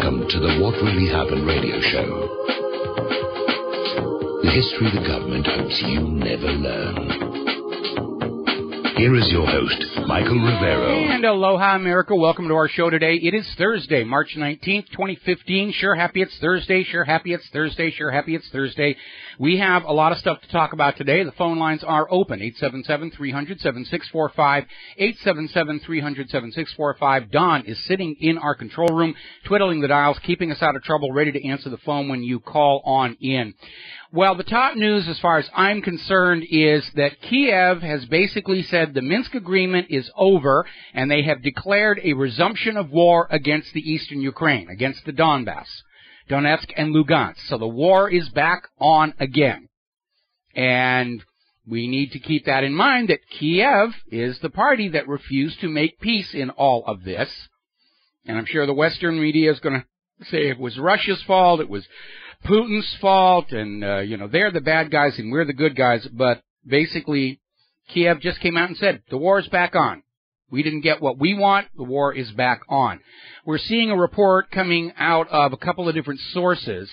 Welcome to the What Really Happened radio show. The history the government hopes you never learn. Here is your host, Michael Rivero. And aloha, America. Welcome to our show today. It is Thursday, March 19th, 2015. Sure happy it's Thursday. Sure happy it's Thursday. Sure happy it's Thursday. We have a lot of stuff to talk about today. The phone lines are open. 877-300-7645. 877-300-7645. Don is sitting in our control room, twiddling the dials, keeping us out of trouble, ready to answer the phone when you call on in. Well, the top news as far as I'm concerned is that Kiev has basically said the Minsk agreement is over and they have declared a resumption of war against the eastern Ukraine, against the Donbass, Donetsk and Lugansk. So the war is back on again. And we need to keep that in mind that Kiev is the party that refused to make peace in all of this. And I'm sure the Western media is going to say it was Russia's fault, it was Putin's fault, and, they're the bad guys and we're the good guys. But basically, Kiev just came out and said, the war is back on. We didn't get what we want. The war is back on. We're seeing a report coming out of a couple of different sources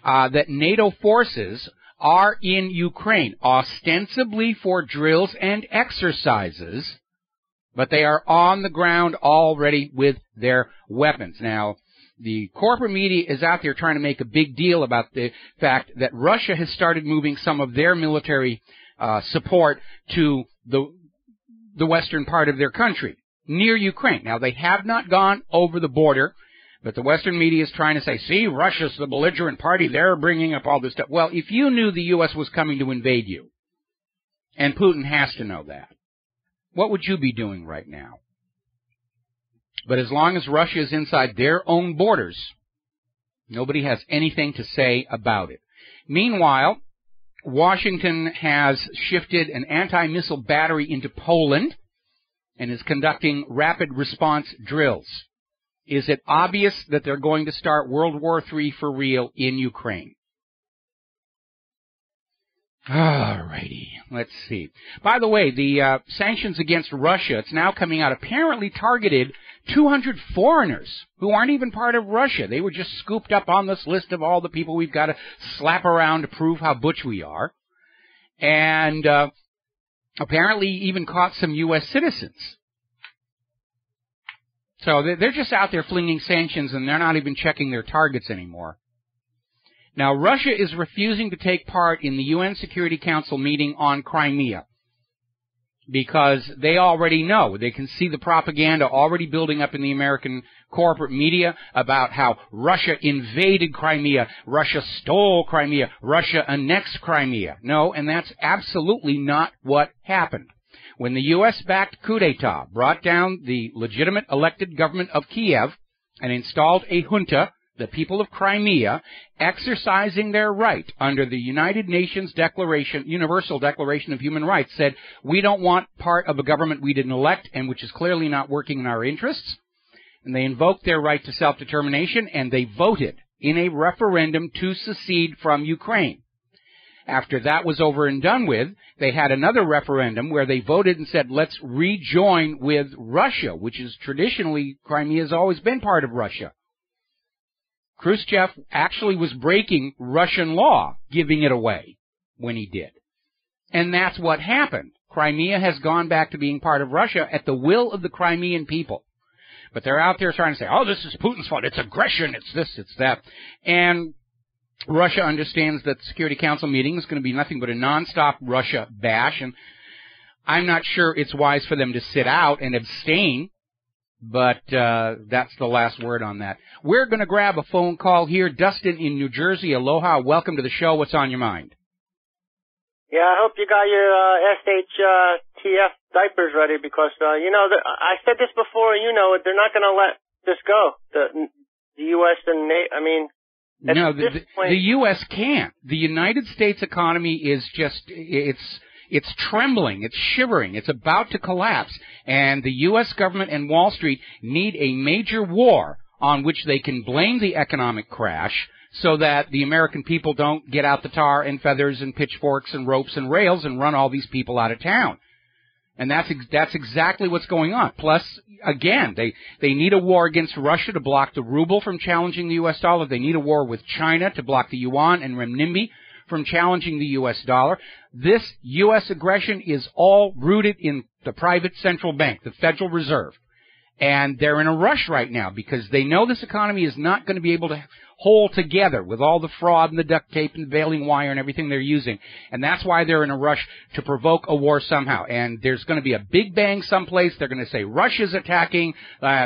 that NATO forces are in Ukraine, ostensibly for drills and exercises, but they are on the ground already with their weapons. Now, the corporate media is out there trying to make a big deal about the fact that Russia has started moving some of their military support to the western part of their country, near Ukraine. Now, they have not gone over the border, but the Western media is trying to say, see, Russia's the belligerent party, they're bringing up all this stuff. Well, if you knew the U.S. was coming to invade you, and Putin has to know that, what would you be doing right now? But as long as Russia is inside their own borders, nobody has anything to say about it. Meanwhile, Washington has shifted an anti-missile battery into Poland and is conducting rapid response drills. Is it obvious that they're going to start World War III for real in Ukraine? All righty, let's see. By the way, the sanctions against Russia, it's now coming out, apparently targeted 200 foreigners who aren't even part of Russia. They were just scooped up on this list of all the people we've got to slap around to prove how butch we are. And apparently even caught some U.S. citizens. So they're just out there flinging sanctions, and they're not even checking their targets anymore. Now, Russia is refusing to take part in the UN Security Council meeting on Crimea because they already know. They can see the propaganda already building up in the American corporate media about how Russia invaded Crimea, Russia stole Crimea, Russia annexed Crimea. No, and that's absolutely not what happened. When the U.S.-backed coup d'etat brought down the legitimate elected government of Kiev and installed a junta, the people of Crimea, exercising their right under the United Nations Declaration, Universal Declaration of Human Rights, said, we don't want part of a government we didn't elect and which is clearly not working in our interests. And they invoked their right to self-determination, and they voted in a referendum to secede from Ukraine. After that was over and done with, they had another referendum where they voted and said, let's rejoin with Russia, which is traditionally, Crimea has always been part of Russia. Khrushchev actually was breaking Russian law, giving it away when he did. And that's what happened. Crimea has gone back to being part of Russia at the will of the Crimean people. But they're out there trying to say, oh, this is Putin's fault, it's aggression, it's this, it's that. And Russia understands that the Security Council meeting is going to be nothing but a nonstop Russia bash, and I'm not sure it's wise for them to sit out and abstain. But that's the last word on that. We're going to grab a phone call here. Dustin in New Jersey. Aloha. Welcome to the show. What's on your mind? Yeah, I hope you got your SHTF diapers ready because, I said this before, they're not going to let this go. The U.S. and NATO, no, the U.S. can't. The United States economy is just, it's trembling, it's shivering, it's about to collapse, and the U.S. government and Wall Street need a major war on which they can blame the economic crash so that the American people don't get out the tar and feathers and pitchforks and ropes and rails and run all these people out of town. And that's exactly what's going on. Plus, again, they need a war against Russia to block the ruble from challenging the U.S. dollar. They need a war with China to block the yuan and renminbi from challenging the U.S. dollar. This U.S. aggression is all rooted in the private central bank, the Federal Reserve. And they're in a rush right now because they know this economy is not going to be able to hold together with all the fraud and the duct tape and the baling wire and everything they're using. And that's why they're in a rush to provoke a war somehow. And there's going to be a big bang someplace. They're going to say Russia's attacking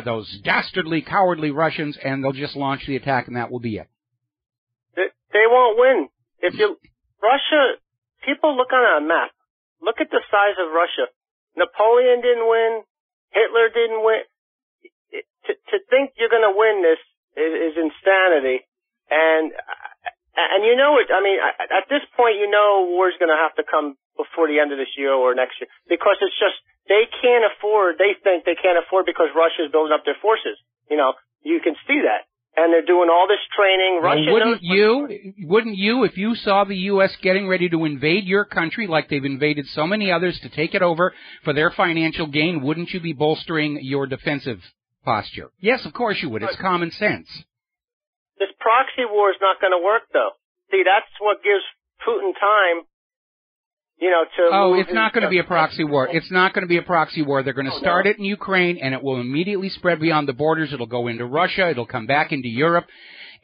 those dastardly, cowardly Russians, and they'll just launch the attack, and that will be it. They won't win. Russia, people look on a map. Look at the size of Russia. Napoleon didn't win. Hitler didn't win. To think you're going to win this is insanity. And you know it, I mean, at this point, you know war's going to have to come before the end of this year or next year. Because it's just, they think they can't afford because Russia's building up their forces. You know, you can see that. And they're doing all this training. Russia wouldn't you, if you saw the U.S. getting ready to invade your country like they've invaded so many others to take it over for their financial gain, wouldn't you be bolstering your defensive posture? Yes, of course you would. It's common sense. This proxy war is not going to work, though. See, that's what gives Putin time, you know, to... Oh, it's not going to be a proxy war. It's not going to be a proxy war. They're going to start it in Ukraine, and it will immediately spread beyond the borders. It'll go into Russia. It'll come back into Europe.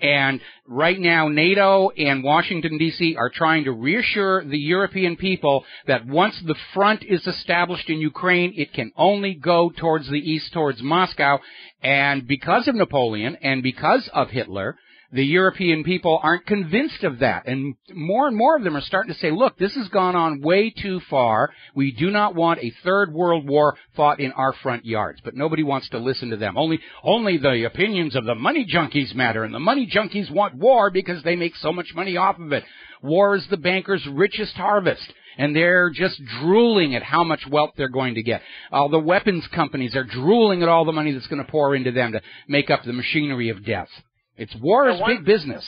And right now, NATO and Washington, D.C. are trying to reassure the European people that once the front is established in Ukraine, it can only go towards the east, towards Moscow. And because of Napoleon and because of Hitler, the European people aren't convinced of that. And more of them are starting to say, look, this has gone on way too far. We do not want a third world war fought in our front yards. But nobody wants to listen to them. Only the opinions of the money junkies matter. And the money junkies want war because they make so much money off of it. War is the bankers' richest harvest. And they're just drooling at how much wealth they're going to get. All the weapons companies are drooling at all the money that's going to pour into them to make up the machinery of death. It's war is big business.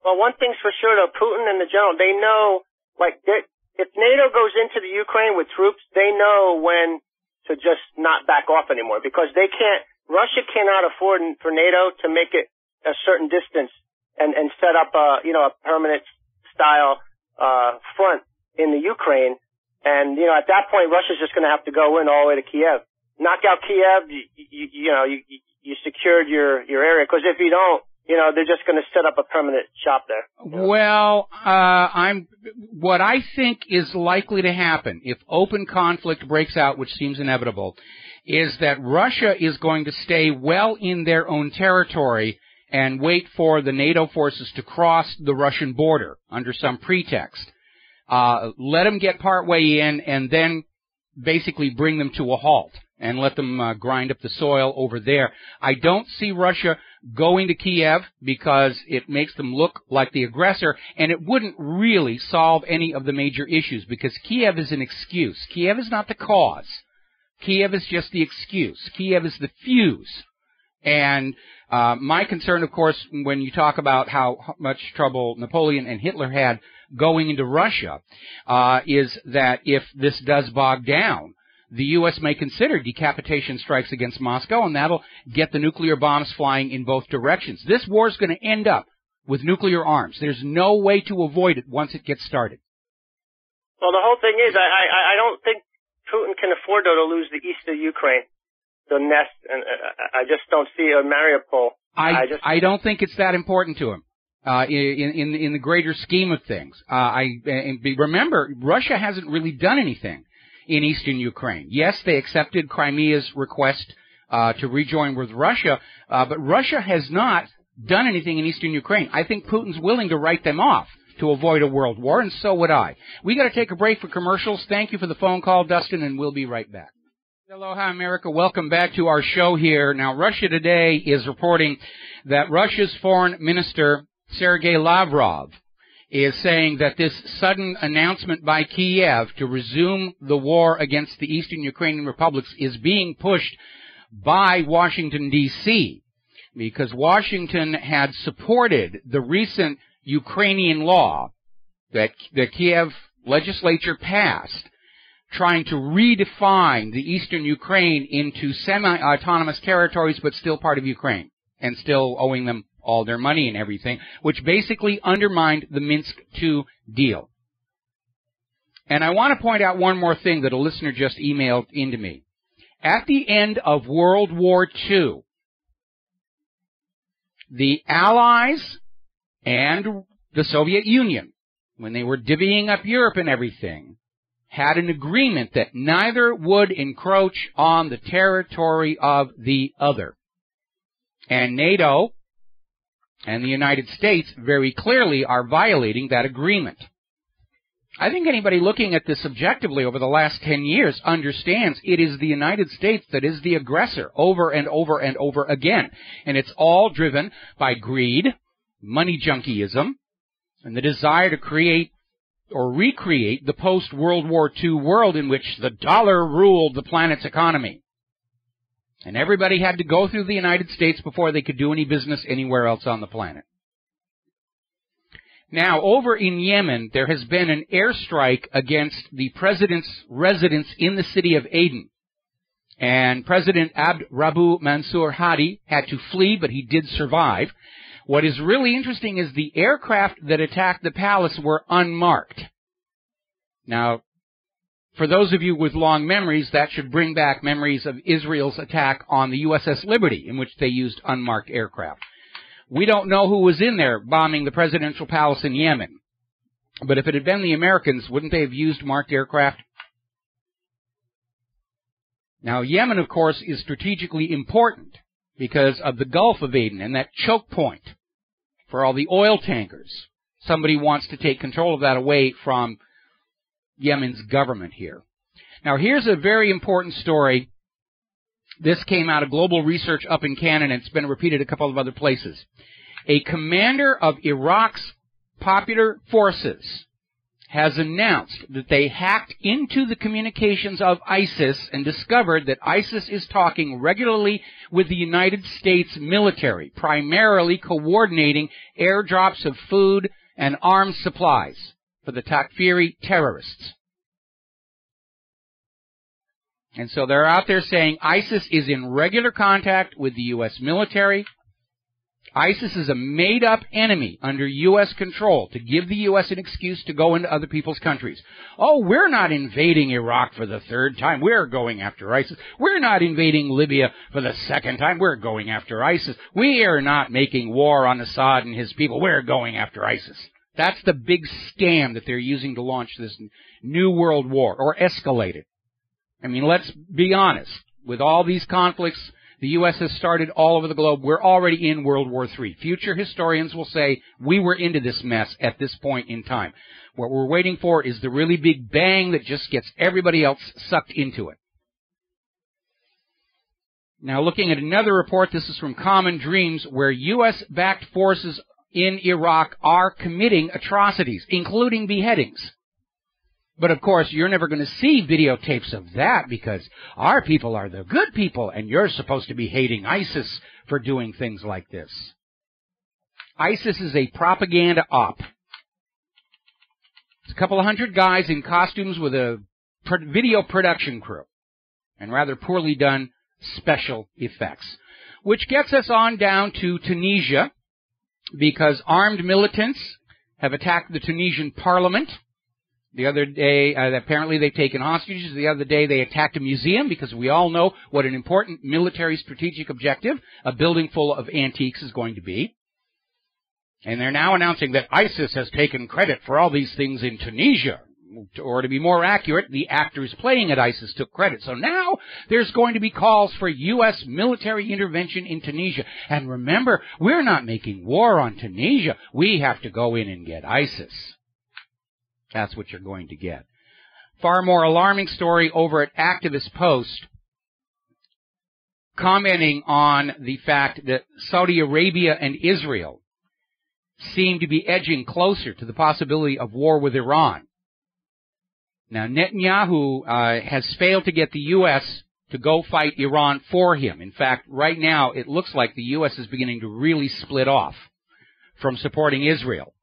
Well, one thing's for sure, though, Putin and the general, they know, like, if NATO goes into the Ukraine with troops, they know when to just not back off anymore because Russia cannot afford for NATO to make it a certain distance and set up a permanent style, front in the Ukraine. And, you know, at that point, Russia's just going to have to go in all the way to Kiev. Knock out Kiev, you secured your area. Because if you don't, you know, they're just going to set up a permanent shop there. Well, what I think is likely to happen if open conflict breaks out, which seems inevitable, is that Russia is going to stay well in their own territory and wait for the NATO forces to cross the Russian border under some pretext. Let them get partway in and then basically bring them to a halt and let them grind up the soil over there. I don't see Russia going to Kiev because it makes them look like the aggressor, and it wouldn't really solve any of the major issues because Kiev is an excuse. Kiev is not the cause. Kiev is just the excuse. Kiev is the fuse. And my concern, of course, when you talk about how much trouble Napoleon and Hitler had going into Russia, is that if this does bog down, the U.S. may consider decapitation strikes against Moscow, and that'll get the nuclear bombs flying in both directions. This war is going to end up with nuclear arms. There's no way to avoid it once it gets started. Well, the whole thing is, I don't think Putin can afford, though, to lose the east of Ukraine, the Nest, and I just don't see a Mariupol. I don't think it's that important to him. In the greater scheme of things, remember, Russia hasn't really done anything in eastern Ukraine. Yes, they accepted Crimea's request to rejoin with Russia, but Russia has not done anything in eastern Ukraine. I think Putin's willing to write them off to avoid a world war, and so would I. We got to take a break for commercials. Thank you for the phone call, Dustin, and we'll be right back. Aloha, America. Welcome back to our show here. Now, Russia Today is reporting that Russia's foreign minister, Sergei Lavrov, is saying that this sudden announcement by Kiev to resume the war against the eastern Ukrainian republics is being pushed by Washington, D.C., because Washington had supported the recent Ukrainian law that the Kiev legislature passed trying to redefine the eastern Ukraine into semi-autonomous territories, but still part of Ukraine, and still owing them all their money and everything, which basically undermined the Minsk II deal. And I want to point out one more thing that a listener just emailed into me. At the end of World War II, the Allies and the Soviet Union, when they were divvying up Europe and everything, had an agreement that neither would encroach on the territory of the other. And NATO and the United States very clearly are violating that agreement. I think anybody looking at this objectively over the last 10 years understands it is the United States that is the aggressor over and over and over again. And it's all driven by greed, money junkyism, and the desire to create or recreate the post-World War II world in which the dollar ruled the planet's economy. And everybody had to go through the United States before they could do any business anywhere else on the planet. Now, over in Yemen, there has been an airstrike against the president's residence in the city of Aden. And President Abd Rabbu Mansur Hadi had to flee, but he did survive. What is really interesting is the aircraft that attacked the palace were unmarked. Now, for those of you with long memories, that should bring back memories of Israel's attack on the USS Liberty, in which they used unmarked aircraft. We don't know who was in there bombing the presidential palace in Yemen. But if it had been the Americans, wouldn't they have used marked aircraft? Now, Yemen, of course, is strategically important because of the Gulf of Aden and that choke point for all the oil tankers. Somebody wants to take control of that away from Yemen's government here. Now, here's a very important story. This came out of Global Research up in Canada, and it's been repeated a couple of other places. A commander of Iraq's Popular Forces has announced that they hacked into the communications of ISIS and discovered that ISIS is talking regularly with the United States military, primarily coordinating airdrops of food and arms supplies for the Takfiri terrorists. And so they're out there saying ISIS is in regular contact with the U.S. military. ISIS is a made-up enemy under U.S. control to give the U.S. an excuse to go into other people's countries. Oh, we're not invading Iraq for the third time. We're going after ISIS. We're not invading Libya for the second time. We're going after ISIS. We are not making war on Assad and his people. We're going after ISIS. That's the big scam that they're using to launch this new world war, or escalate it. I mean, let's be honest. With all these conflicts the U.S. has started all over the globe, we're already in World War III. Future historians will say we were into this mess at this point in time. What we're waiting for is the really big bang that just gets everybody else sucked into it. Now, looking at another report, this is from Common Dreams, where U.S.-backed forces in Iraq are committing atrocities, including beheadings. But, of course, you're never going to see videotapes of that because our people are the good people, and you're supposed to be hating ISIS for doing things like this. ISIS is a propaganda op. It's a couple of hundred guys in costumes with a video production crew and rather poorly done special effects, which gets us on down to Tunisia because armed militants have attacked the Tunisian parliament. The other day, apparently they've taken hostages. The other day they attacked a museum because we all know what an important military strategic objective a building full of antiques is going to be. And they're now announcing that ISIS has taken credit for all these things in Tunisia. Or to be more accurate, the actors playing at ISIS took credit. So now there's going to be calls for U.S. military intervention in Tunisia. And remember, we're not making war on Tunisia. We have to go in and get ISIS. That's what you're going to get. Far more alarming story over at Activist Post, commenting on the fact that Saudi Arabia and Israel seem to be edging closer to the possibility of war with Iran. Now, Netanyahu has failed to get the U.S. to go fight Iran for him. In fact, right now, it looks like the U.S. is beginning to really split off from supporting Israel.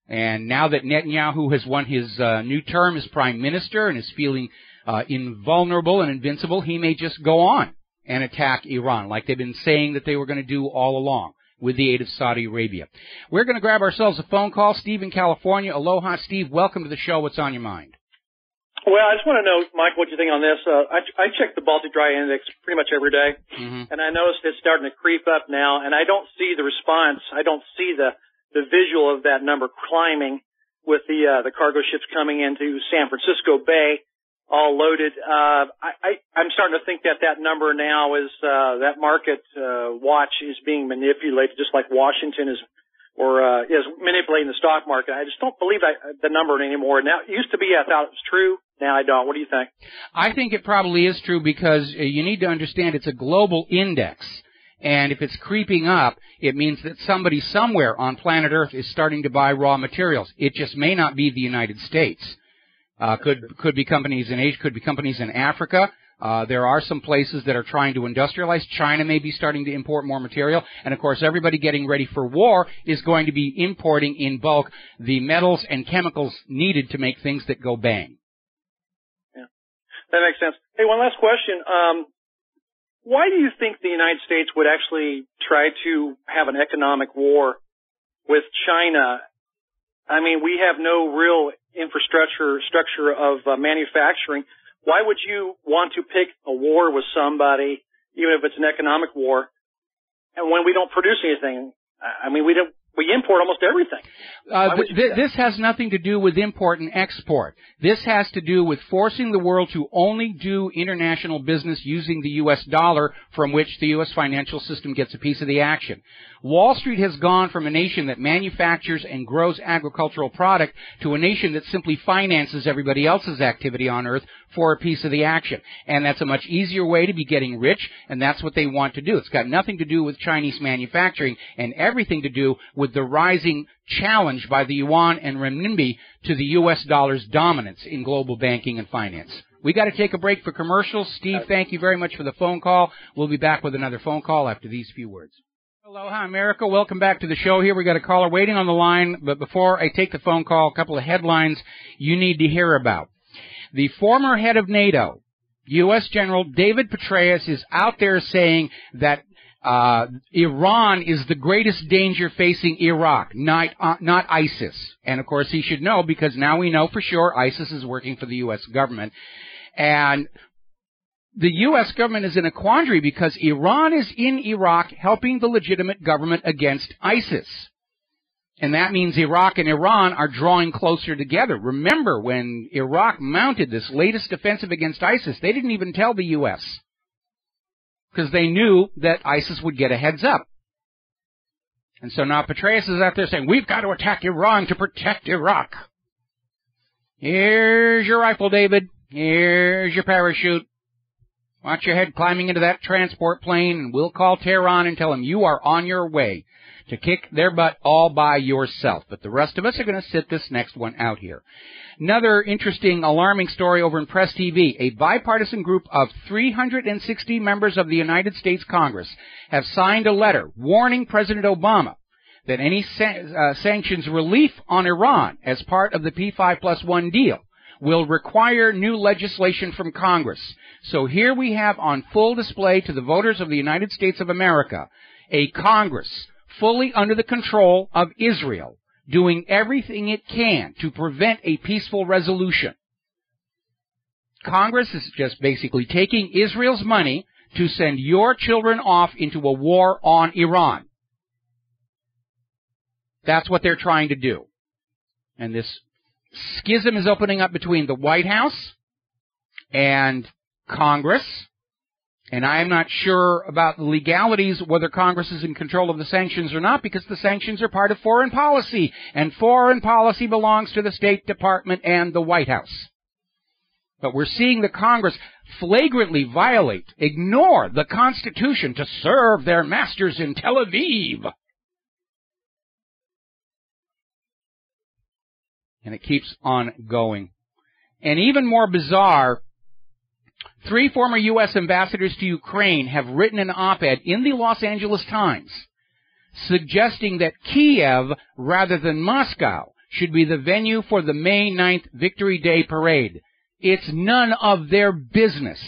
And now that Netanyahu has won his new term as prime minister and is feeling invulnerable and invincible, he may just go on and attack Iran, like they've been saying that they were going to do all along, with the aid of Saudi Arabia. We're going to grab ourselves a phone call. Steve in California. Aloha, Steve. Welcome to the show. What's on your mind? Well, I just want to know, Michael, what you think on this. I check the Baltic Dry Index pretty much every day, and I noticed it's starting to creep up now, and I don't see the response. I don't see the visual of that number climbing with the cargo ships coming into San Francisco Bay, all loaded. I'm starting to think that number now is that market watch is being manipulated, just like Washington is manipulating the stock market. I just don't believe the number anymore. Now, it used to be I thought it was true. Now I don't. What do you think? I think it probably is true because you need to understand it's a global index. And if it's creeping up, it means that somebody somewhere on planet Earth is starting to buy raw materials. It just may not be the United States. Could be companies in Asia, could be companies in Africa. There are some places that are trying to industrialize. China may be starting to import more material. And, of course, everybody getting ready for war is going to be importing in bulk the metals and chemicals needed to make things that go bang. Yeah, that makes sense. Hey, one last question. Why do you think the United States would actually try to have an economic war with China? I mean, we have no real structure of manufacturing. Why would you want to pick a war with somebody, even if it's an economic war, and when we don't produce anything? I mean, we import almost everything. This has nothing to do with import and export. This has to do with forcing the world to only do international business using the U.S. dollar, from which the U.S. financial system gets a piece of the action. Wall Street has gone from a nation that manufactures and grows agricultural product to a nation that simply finances everybody else's activity on Earth for a piece of the action. And that's a much easier way to be getting rich, and that's what they want to do. It's got nothing to do with Chinese manufacturing and everything to do with the rising challenge by the yuan and renminbi to the U.S. dollar's dominance in global banking and finance. We got to take a break for commercials. Steve, thank you very much for the phone call. We'll be back with another phone call after these few words. Aloha, America. Welcome back to the show here. We got a caller waiting on the line, but before I take the phone call, a couple of headlines you need to hear about. The former head of NATO, U.S. General David Petraeus, is out there saying that Iran is the greatest danger facing Iraq, not ISIS. And, of course, he should know because now we know for sure ISIS is working for the U.S. government. And the U.S. government is in a quandary because Iran is in Iraq helping the legitimate government against ISIS. And that means Iraq and Iran are drawing closer together. Remember, when Iraq mounted this latest offensive against ISIS, they didn't even tell the U.S. because they knew that ISIS would get a heads up. And so now Petraeus is out there saying, we've got to attack Iran to protect Iraq. Here's your rifle, David. Here's your parachute. Watch your head climbing into that transport plane, and we'll call Tehran and tell them you are on your way to kick their butt all by yourself. But the rest of us are going to sit this next one out here. Another interesting, alarming story over in Press TV. A bipartisan group of 360 members of the United States Congress have signed a letter warning President Obama that any sanctions relief on Iran as part of the P5+1 deal will require new legislation from Congress. So here we have on full display to the voters of the United States of America a Congress fully under the control of Israel, doing everything it can to prevent a peaceful resolution. Congress is just basically taking Israel's money to send your children off into a war on Iran. That's what they're trying to do. And this schism is opening up between the White House and Congress. And I am not sure about the legalities, whether Congress is in control of the sanctions or not, because the sanctions are part of foreign policy, and foreign policy belongs to the State Department and the White House. But we're seeing the Congress flagrantly violate, ignore the Constitution to serve their masters in Tel Aviv. And it keeps on going. And even more bizarre, 3 former U.S. ambassadors to Ukraine have written an op-ed in the Los Angeles Times suggesting that Kiev, rather than Moscow, should be the venue for the May 9th Victory Day parade. It's none of their business.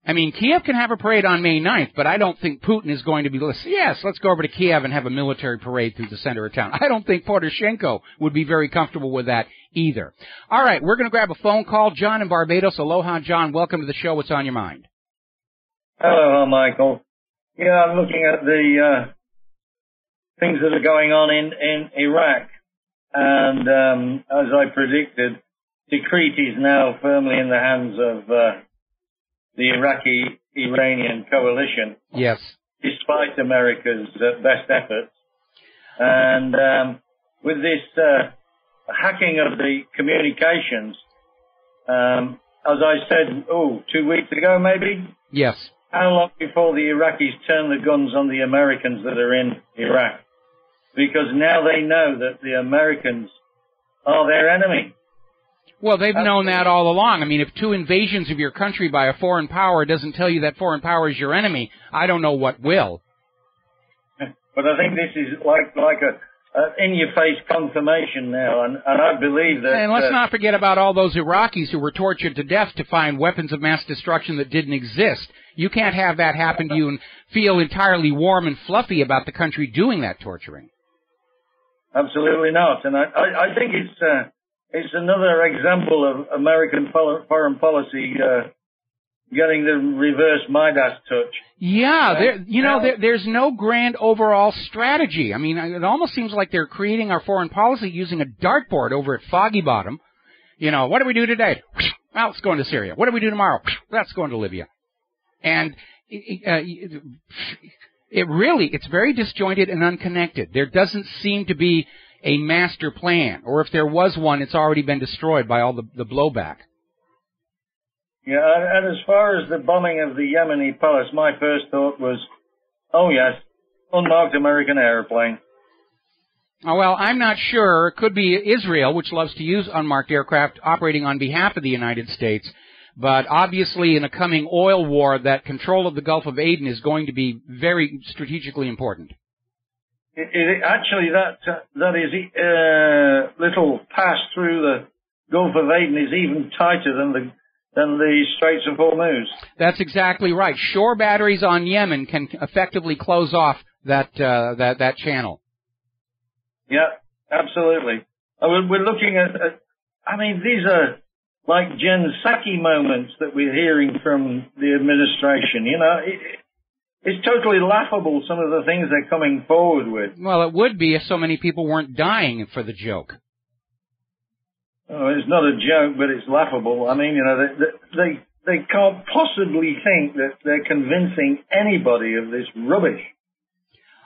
I mean, Kiev can have a parade on May 9th, but I don't think Putin is going to be, yes, let's go over to Kiev and have a military parade through the center of town. I don't think Poroshenko would be very comfortable with that either. All right, we're going to grab a phone call. John in Barbados. Aloha, John. Welcome to the show. What's on your mind? Hello, Michael. Yeah, I'm looking at the things that are going on in Iraq. And as I predicted, Tikrit is now firmly in the hands of the Iraqi-Iranian coalition. Yes. Despite America's best efforts. And with this hacking of the communications, as I said, 2 weeks ago maybe? Yes. How long before the Iraqis turn the guns on the Americans that are in Iraq? Because now they know that the Americans are their enemy. Well, they've known that all along. I mean, if 2 invasions of your country by a foreign power doesn't tell you that foreign power is your enemy, I don't know what will. But I think this is like a in-your-face confirmation now, and I believe that... And let's not forget about all those Iraqis who were tortured to death to find weapons of mass destruction that didn't exist. You can't have that happen to you and feel entirely warm and fluffy about the country doing that torturing. Absolutely not. And I think it's another example of American foreign policy getting the reverse Midas touch. Yeah, there's no grand overall strategy. I mean, it almost seems like they're creating our foreign policy using a dartboard over at Foggy Bottom. You know, what do we do today? Well, it's going to Syria. What do we do tomorrow? That's going to Libya. And it's very disjointed and unconnected. There doesn't seem to be a master plan, or if there was one, it's already been destroyed by all the blowback. Yeah, and as far as the bombing of the Yemeni palace, my first thought was, oh yes, unmarked American airplane. Oh, well, I'm not sure. It could be Israel, which loves to use unmarked aircraft operating on behalf of the United States. But obviously, in a coming oil war, that control of the Gulf of Aden is going to be very strategically important. Actually, that is little pass through the Gulf of Aden is even tighter than the Straits of Hormuz. That's exactly right. Shore batteries on Yemen can effectively close off that channel. Yeah, absolutely. We're looking at I mean, these are like Jen Psaki moments that we're hearing from the administration. You know, it's totally laughable, some of the things they're coming forward with. Well, it would be if so many people weren't dying for the joke. Oh, it's not a joke, but it's laughable. I mean, you know, they can't possibly think that they're convincing anybody of this rubbish.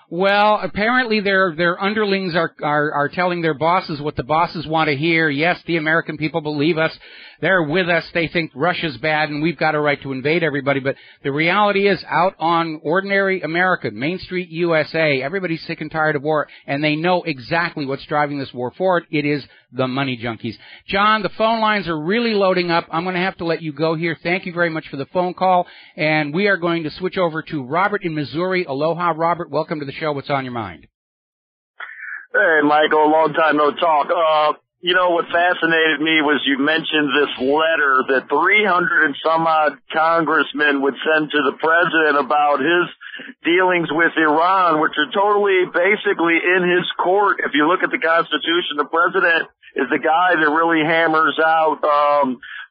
Well, apparently their underlings are telling their bosses what the bosses want to hear. Yes, the American people believe us. They're with us. They think Russia's bad and we've got a right to invade everybody. But the reality is, out on ordinary America, Main Street USA, everybody's sick and tired of war, and they know exactly what's driving this war forward. It is the money junkies. John, the phone lines are really loading up. I'm going to have to let you go here. Thank you very much for the phone call. And we are going to switch over to Robert in Missouri. Aloha, Robert. Welcome to the show. What's on your mind? Hey, Michael. Long time no talk. You know, what fascinated me was you mentioned this letter that 300 and some odd congressmen would send to the president about his dealings with Iran, which are totally basically in his court. If you look at the Constitution, the president is the guy that really hammers out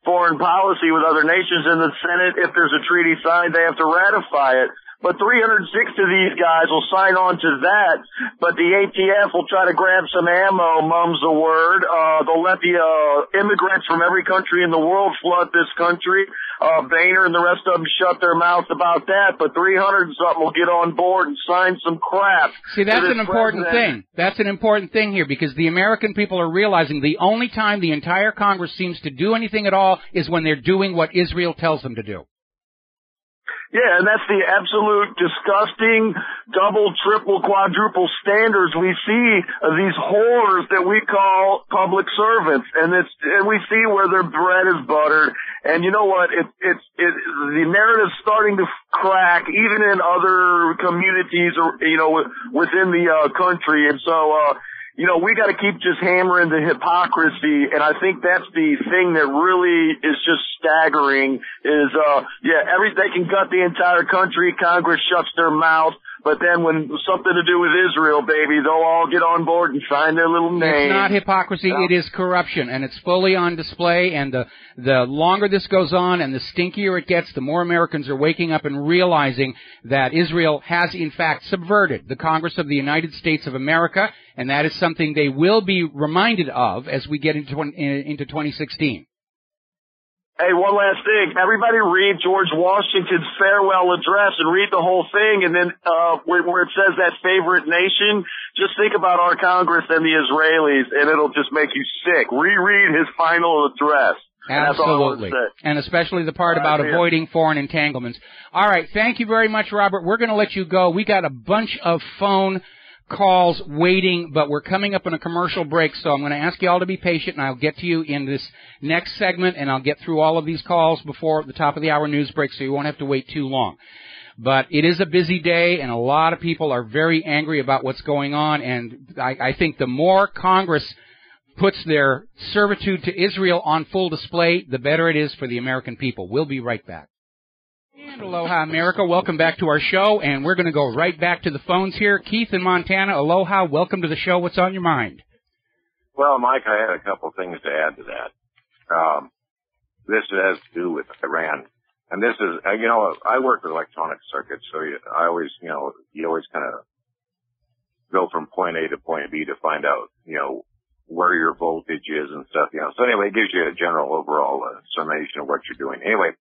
foreign policy with other nations. In the Senate, if there's a treaty signed, they have to ratify it. But 306 of these guys will sign on to that, but the ATF will try to grab some ammo, mum's the word. They'll let the immigrants from every country in the world flood this country. Boehner and the rest of them shut their mouths about that, but 300 and something will get on board and sign some crap. See, that's an important thing. That's an important thing here, because the American people are realizing the only time the entire Congress seems to do anything at all is when they're doing what Israel tells them to do. Yeah, and that's the absolute disgusting double, triple, quadruple standards we see of these whores that we call public servants, and we see where their bread is buttered. And you know what? The narrative's starting to crack, even in other communities, or within the country. And so, you know, we got to keep just hammering the hypocrisy, and I think that's the thing that really is just staggering. Is they can gut the entire country. Congress shuts their mouth. But then when something to do with Israel, baby, they'll all get on board and sign their little name. It's not hypocrisy, it is corruption, and it's fully on display, and the longer this goes on and the stinkier it gets, the more Americans are waking up and realizing that Israel has, in fact, subverted the Congress of the United States of America, and that is something they will be reminded of as we get into 2016. Hey, one last thing. Everybody read George Washington's farewell address and read the whole thing. And then where it says that favorite nation, just think about our Congress and the Israelis, and it'll just make you sick. Reread his final address. Absolutely. And especially the part about avoiding foreign entanglements. All right. Thank you very much, Robert. We're going to let you go. We got a bunch of phone calls waiting, but we're coming up on a commercial break, so I'm going to ask you all to be patient, and I'll get to you in this next segment, and I'll get through all of these calls before the top of the hour news break, so you won't have to wait too long. But it is a busy day, and a lot of people are very angry about what's going on, and I think the more Congress puts their servitude to Israel on full display, the better it is for the American people. We'll be right back. And aloha, America. Welcome back to our show, and we're going to go right back to the phones here. Keith in Montana, aloha. Welcome to the show. What's on your mind? Well, Mike, I had a couple of things to add to that. This has to do with Iran. And this is, I work with electronic circuits, so I always, you always kind of go from point A to point B to find out, where your voltage is and stuff, So anyway, it gives you a general overall summation of what you're doing. Anyway,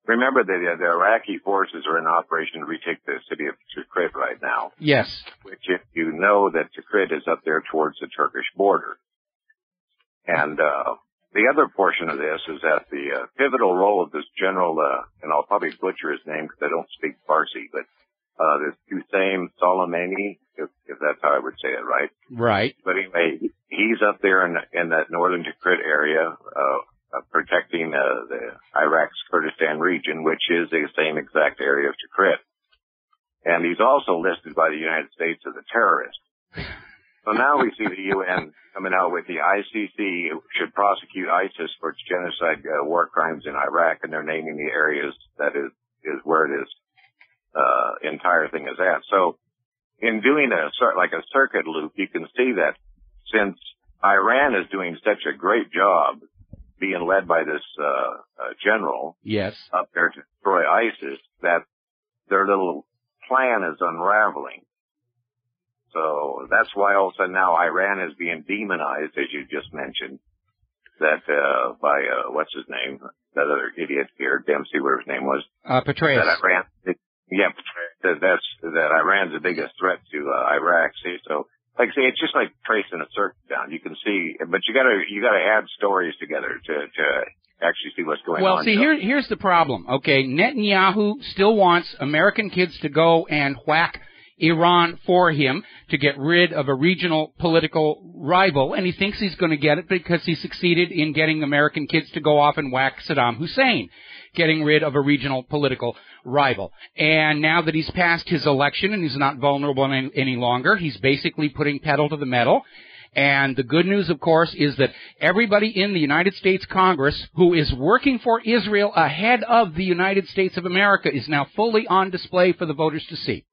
remember that the Iraqi forces are in operation to retake the city of Tikrit right now. Yes. Which, if you know that Tikrit is up there towards the Turkish border. And the other portion of this is that the pivotal role of this general, and I'll probably butcher his name because I don't speak Farsi, but this Hussein Soleimani, if that's how I would say it, right? Right. But anyway, he's up there in that northern Tikrit area, protecting the Iraq's Kurdistan region, which is the same exact area of Tikrit. And he's also listed by the United States as a terrorist. So now we see the UN coming out with the ICC should prosecute ISIS for its genocide war crimes in Iraq, and they're naming the areas that is where it is entire thing is at. So in doing a circuit loop, you can see that since Iran is doing such a great job being led by this general up there to destroy ISIS, that their little plan is unraveling. So that's why all of a sudden now Iran is being demonized, as you just mentioned, that by what's his name, that other idiot here, Dempsey, whatever his name was, Petraeus. That Iran, that Iran's the biggest threat to Iraq. See, so. Like I say, it's just like tracing a circuit down. You can see, but you gotta add stories together to actually see what's going on. Well, see, here's the problem. Okay, Netanyahu still wants American kids to go and whack Iran for him to get rid of a regional political rival, and he thinks he's going to get it because he succeeded in getting American kids to go off and whack Saddam Hussein, getting rid of a regional political rival. And now that he's passed his election and he's not vulnerable any longer, he's basically putting pedal to the metal. And the good news, of course, is that everybody in the United States Congress who is working for Israel ahead of the United States of America is now fully on display for the voters to see.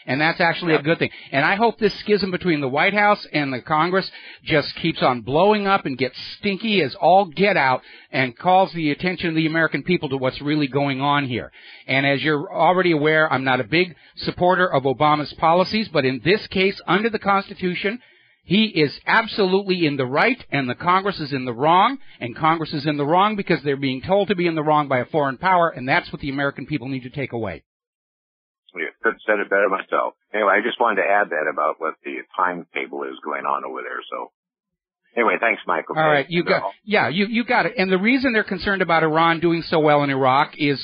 And that's actually a good thing. And I hope this schism between the White House and the Congress just keeps on blowing up and gets stinky as all get out and calls the attention of the American people to what's really going on here. And as you're already aware, I'm not a big supporter of Obama's policies, but in this case, under the Constitution, he is absolutely in the right, and the Congress is in the wrong, and Congress is in the wrong because they're being told to be in the wrong by a foreign power, and that's what the American people need to take away. Yeah, could have said it better myself. Anyway, I just wanted to add that about what the timetable is going on over there. So, anyway, thanks, Michael. All right, you got it. And the reason they're concerned about Iran doing so well in Iraq is,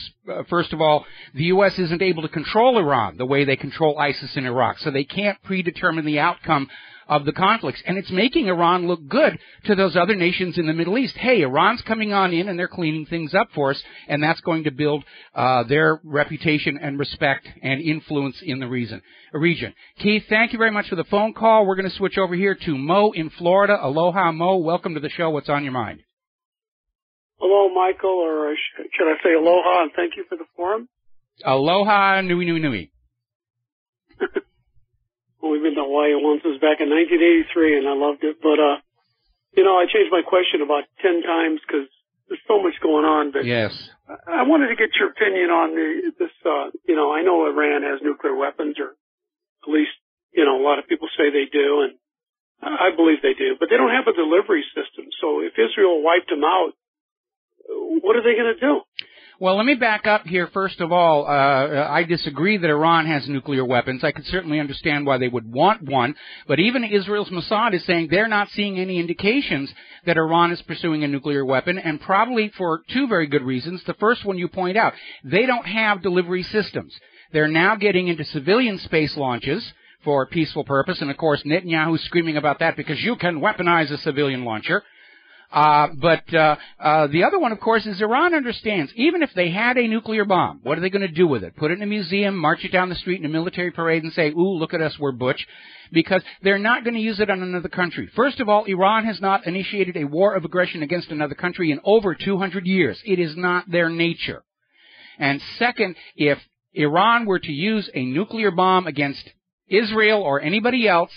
first of all, the U.S. isn't able to control Iran the way they control ISIS in Iraq, so they can't predetermine the outcome of the conflicts. And it's making Iran look good to those other nations in the Middle East. Hey, Iran's coming on in and they're cleaning things up for us, and that's going to build their reputation and respect and influence in the region. Keith, thank you very much for the phone call. We're going to switch over here to Mo in Florida. Aloha, Mo. Welcome to the show. What's on your mind? Hello, Michael, or should I say aloha and thank you for the forum? Aloha, nui, nui, nui. Well, we've been to Hawaii once. It was back in 1983, and I loved it. But, I changed my question about 10 times because there's so much going on. But yes. I wanted to get your opinion on this. I know Iran has nuclear weapons, or at least, a lot of people say they do, and I believe they do. But they don't have a delivery system. So if Israel wiped them out, what are they going to do? Well, let me back up here. First of all, I disagree that Iran has nuclear weapons. I could certainly understand why they would want one, but even Israel's Mossad is saying they're not seeing any indications that Iran is pursuing a nuclear weapon, and probably for two very good reasons. The first one you point out, they don't have delivery systems. They're now getting into civilian space launches for a peaceful purpose, and of course Netanyahu's screaming about that because you can weaponize a civilian launcher. But the other one, of course, is Iran understands, even if they had a nuclear bomb, what are they going to do with it? Put it in a museum, march it down the street in a military parade and say, ooh, look at us, we're butch. Because they're not going to use it on another country. First of all, Iran has not initiated a war of aggression against another country in over 200 years. It is not their nature. And second, if Iran were to use a nuclear bomb against Israel or anybody else,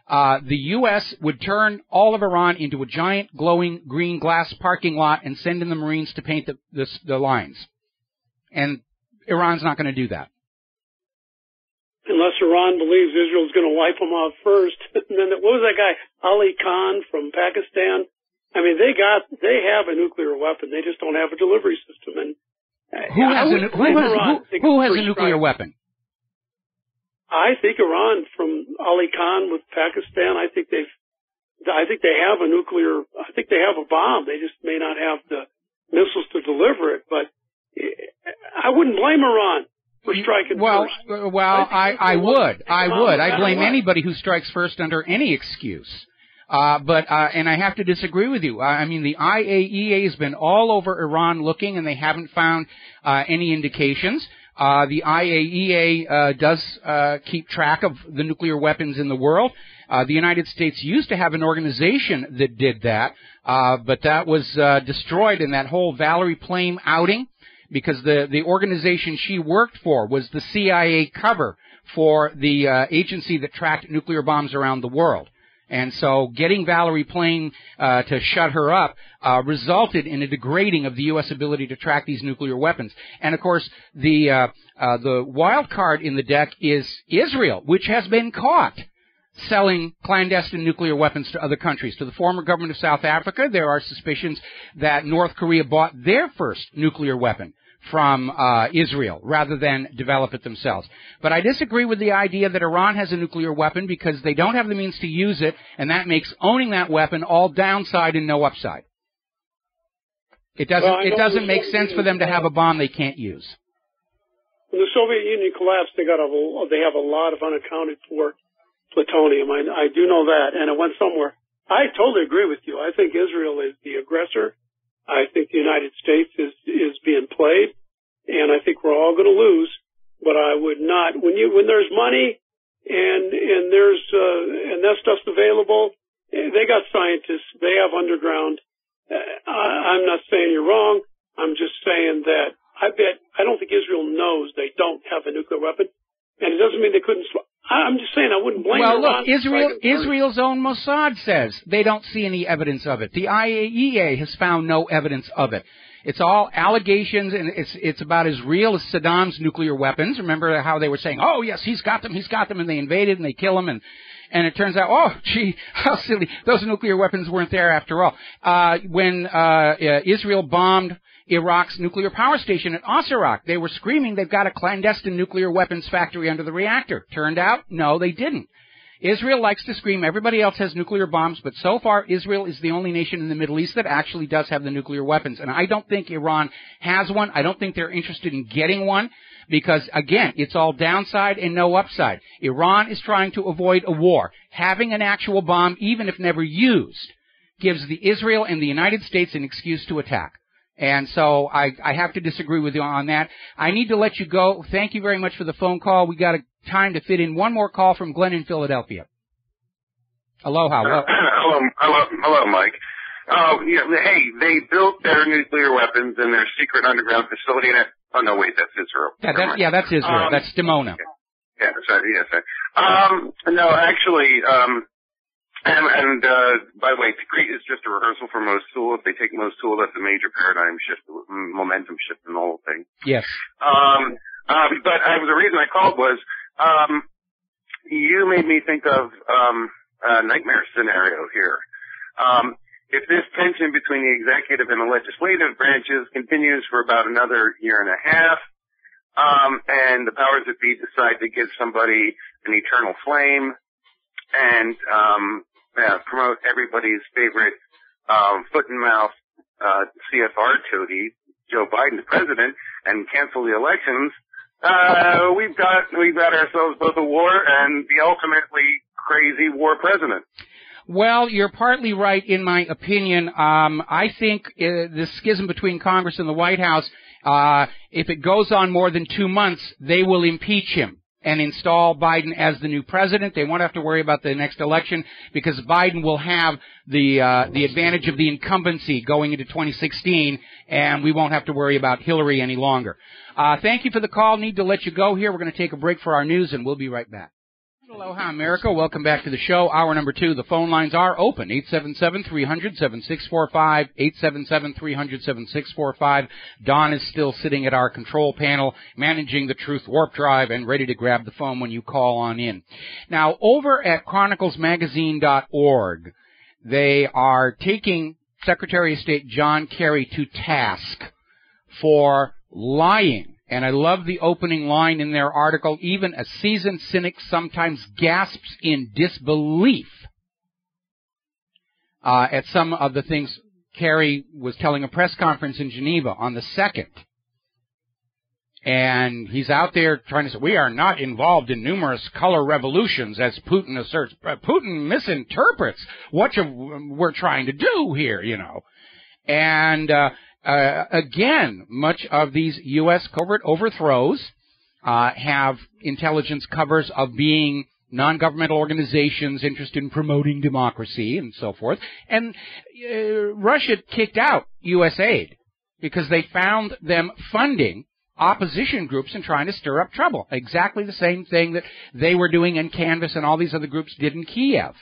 the U.S. would turn all of Iran into a giant glowing green glass parking lot and send in the Marines to paint the lines. And Iran's not going to do that. Unless Iran believes Israel's going to wipe them out first. And then what was that guy, Ali Khan from Pakistan? I mean, they have a nuclear weapon. They just don't have a delivery system. And who has a nuclear weapon? I think Iran, from Ali Khan with Pakistan, I think they have a nuclear, I think they have a bomb. They just may not have the missiles to deliver it, but I wouldn't blame Iran for striking first. Well, I would. I blame anybody who strikes first under any excuse. And I have to disagree with you. I mean, the IAEA has been all over Iran looking, and they haven't found any indications. The IAEA does keep track of the nuclear weapons in the world. The United States used to have an organization that did that, but that was destroyed in that whole Valerie Plame outing, because the organization she worked for was the CIA cover for the agency that tracked nuclear bombs around the world. And so getting Valerie Plame to shut her up resulted in a degrading of the U.S. ability to track these nuclear weapons. And, of course, the wild card in the deck is Israel, which has been caught selling clandestine nuclear weapons to other countries. To the former government of South Africa, there are suspicions that North Korea bought their first nuclear weapon from Israel rather than develop it themselves. But I disagree with the idea that Iran has a nuclear weapon because they don't have the means to use it, and that makes owning that weapon all downside and no upside. It doesn't make sense for them to have a bomb they can't use. When the Soviet Union collapsed, they have a lot of unaccounted for plutonium. I do know that, and it went somewhere. I totally agree with you. I think Israel is the aggressor. I think the United States is being played, and I think we're all going to lose. But I would not, when there's money and that stuff's available, they got scientists, they have underground. I'm not saying you're wrong. I'm just saying that I don't think Israel knows they don't have a nuclear weapon, and it doesn't mean they couldn't. I'm just saying I wouldn't blame Iran. Well, look, Israel's own Mossad says they don't see any evidence of it. The IAEA has found no evidence of it. It's all allegations, and it's about as real as Saddam's nuclear weapons. Remember how they were saying, oh, yes, he's got them, and they invaded, and they kill him, and it turns out, oh, gee, how silly. Those nuclear weapons weren't there after all. When Israel bombed Iraq's nuclear power station at Osirak, they were screaming they've got a clandestine nuclear weapons factory under the reactor. Turned out, no, they didn't. Israel likes to scream everybody else has nuclear bombs, but so far Israel is the only nation in the Middle East that actually does have the nuclear weapons. And I don't think Iran has one. I don't think they're interested in getting one because, again, it's all downside and no upside. Iran is trying to avoid a war. Having an actual bomb, even if never used, gives the Israel and the United States an excuse to attack. And so I have to disagree with you on that. I need to let you go. Thank you very much for the phone call. We got time to fit in one more call from Glenn in Philadelphia. Aloha. Hello, Mike. Hey, they built their nuclear weapons in their secret underground facility. Oh no, wait, that's Israel. That's Israel. That's Dimona. Yeah, sorry. No, actually, And by the way, Crete is just a rehearsal for Mosul. If they take Mosul, that's a major paradigm shift, momentum shift in the whole thing. Yes. But the reason I called was, you made me think of a nightmare scenario here. If this tension between the executive and the legislative branches continues for about another year and a half, and the powers that be decide to give somebody an eternal flame, and promote everybody's favorite foot and mouth CFR toady, Joe Biden, the president, and cancel the elections, we've got ourselves both a war and the ultimately crazy war president. Well, you're partly right in my opinion. I think the schism between Congress and the White House, if it goes on more than 2 months, they will impeach him and install Biden as the new president. They won't have to worry about the next election because Biden will have the advantage of the incumbency going into 2016, and we won't have to worry about Hillary any longer. Thank you for the call. Need to let you go here. We're going to take a break for our news, and we'll be right back. Aloha, America. Welcome back to the show. Hour number 2. The phone lines are open. 877-300-7645, 877-300-7645. Don is still sitting at our control panel, managing the Truth Warp Drive, and ready to grab the phone when you call on in. Now, over at chroniclesmagazine.org, they are taking Secretary of State John Kerry to task for lying. And I love the opening line in their article. Even a seasoned cynic sometimes gasps in disbelief at some of the things Kerry was telling a press conference in Geneva on the 2nd. And he's out there trying to say, we are not involved in numerous color revolutions, as Putin asserts. Putin misinterprets what we're trying to do here, you know. And again, much of these U.S. covert overthrows have intelligence covers of being non-governmental organizations interested in promoting democracy and so forth. And Russia kicked out U.S. aid because they found them funding opposition groups and trying to stir up trouble. Exactly the same thing that they were doing in Canvas and all these other groups did in Kiev.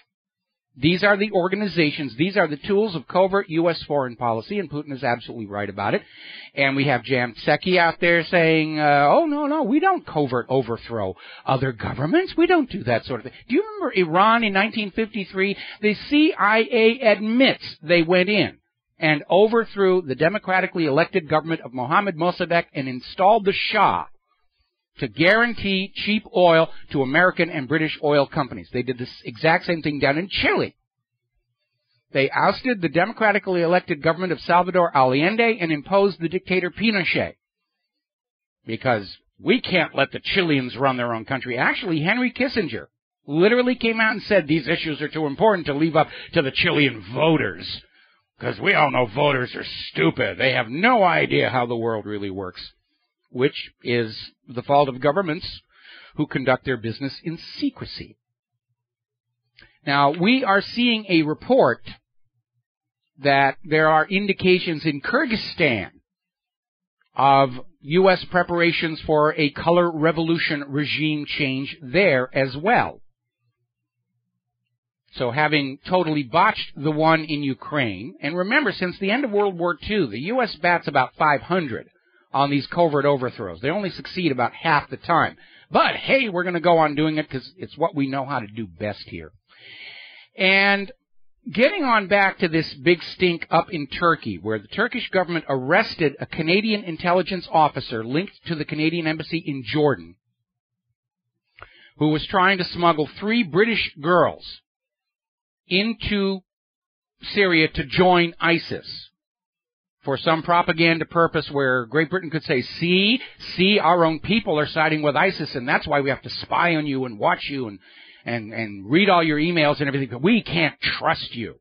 These are the organizations, these are the tools of covert U.S. foreign policy, and Putin is absolutely right about it. And we have Jan Psaki out there saying, oh, no, we don't covert overthrow other governments. We don't do that sort of thing. Do you remember Iran in 1953? The CIA admits they went in and overthrew the democratically elected government of Mohammad Mossadegh and installed the Shah to guarantee cheap oil to American and British oil companies. They did this exact same thing down in Chile. They ousted the democratically elected government of Salvador Allende and imposed the dictator Pinochet. Because we can't let the Chileans run their own country. Actually, Henry Kissinger literally came out and said these issues are too important to leave up to the Chilean voters. Because we all know voters are stupid. They have no idea how the world really works. Which is the fault of governments who conduct their business in secrecy. Now, we are seeing a report that there are indications in Kyrgyzstan of U.S. preparations for a color revolution regime change there as well. So having totally botched the one in Ukraine, and remember, since the end of World War II, the U.S. bats about 500 on these covert overthrows. They only succeed about half the time. But, hey, we're going to go on doing it because it's what we know how to do best here. And getting on back to this big stink up in Turkey, where the Turkish government arrested a Canadian intelligence officer linked to the Canadian embassy in Jordan who was trying to smuggle 3 British girls into Syria to join ISIS for some propaganda purpose where Great Britain could say, see, our own people are siding with ISIS, and that's why we have to spy on you and watch you and read all your emails and everything. But we can't trust you.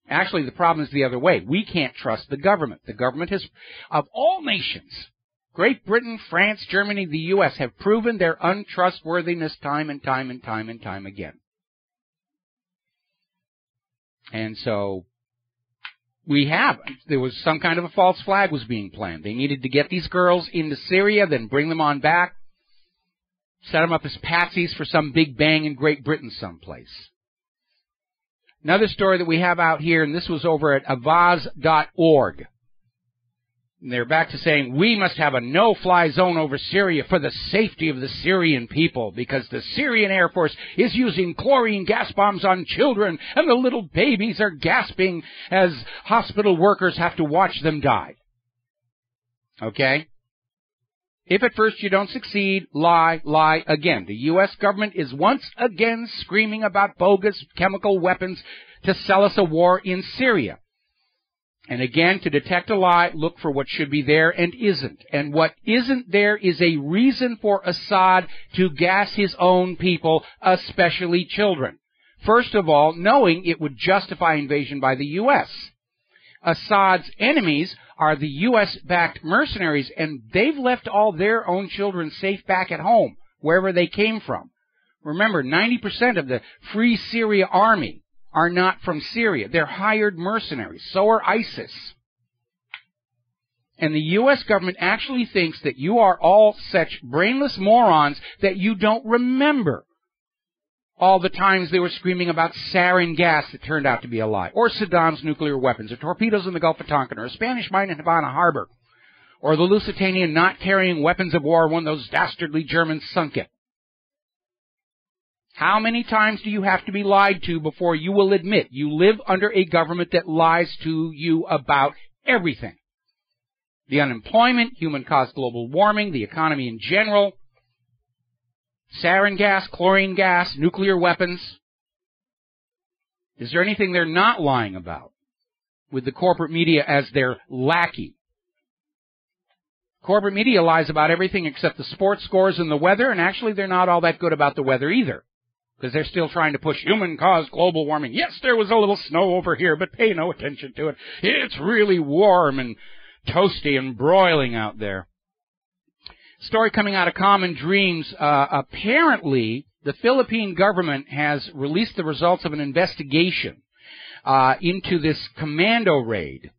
Actually, the problem is the other way. We can't trust the government. The government has, of all nations, Great Britain, France, Germany, the U.S. have proven their untrustworthiness time and time and time and time again. And so there was some kind of a false flag was being planned. They needed to get these girls into Syria, then bring them on back, set them up as patsies for some big bang in Great Britain someplace. Another story that we have out here, and this was over at avaz.org. And they're back to saying, we must have a no-fly zone over Syria for the safety of the Syrian people, because the Syrian Air Force is using chlorine gas bombs on children, and the little babies are gasping as hospital workers have to watch them die. Okay? If at first you don't succeed, lie again. The U.S. government is once again screaming about bogus chemical weapons to sell us a war in Syria. And again, to detect a lie, look for what should be there and isn't. And what isn't there is a reason for Assad to gas his own people, especially children. First of all, knowing it would justify invasion by the U.S. Assad's enemies are the U.S.-backed mercenaries, and they've left all their own children safe back at home, wherever they came from. Remember, 90% of the Free Syria Army are not from Syria. They're hired mercenaries. So are ISIS. And the U.S. government actually thinks that you are all such brainless morons that you don't remember all the times they were screaming about sarin gas that turned out to be a lie, or Saddam's nuclear weapons, or torpedoes in the Gulf of Tonkin, or a Spanish mine in Havana Harbor, or the Lusitania not carrying weapons of war when those dastardly Germans sunk it. How many times do you have to be lied to before you will admit you live under a government that lies to you about everything? The unemployment, human-caused global warming, the economy in general, sarin gas, chlorine gas, nuclear weapons. Is there anything they're not lying about with the corporate media as their lackey? Corporate media lies about everything except the sports scores and the weather, and actually they're not all that good about the weather either, because they're still trying to push human-caused global warming. Yes, there was a little snow over here, but pay no attention to it. It's really warm and toasty and broiling out there. Story coming out of Common Dreams. Apparently, the Philippine government has released the results of an investigation into this commando raid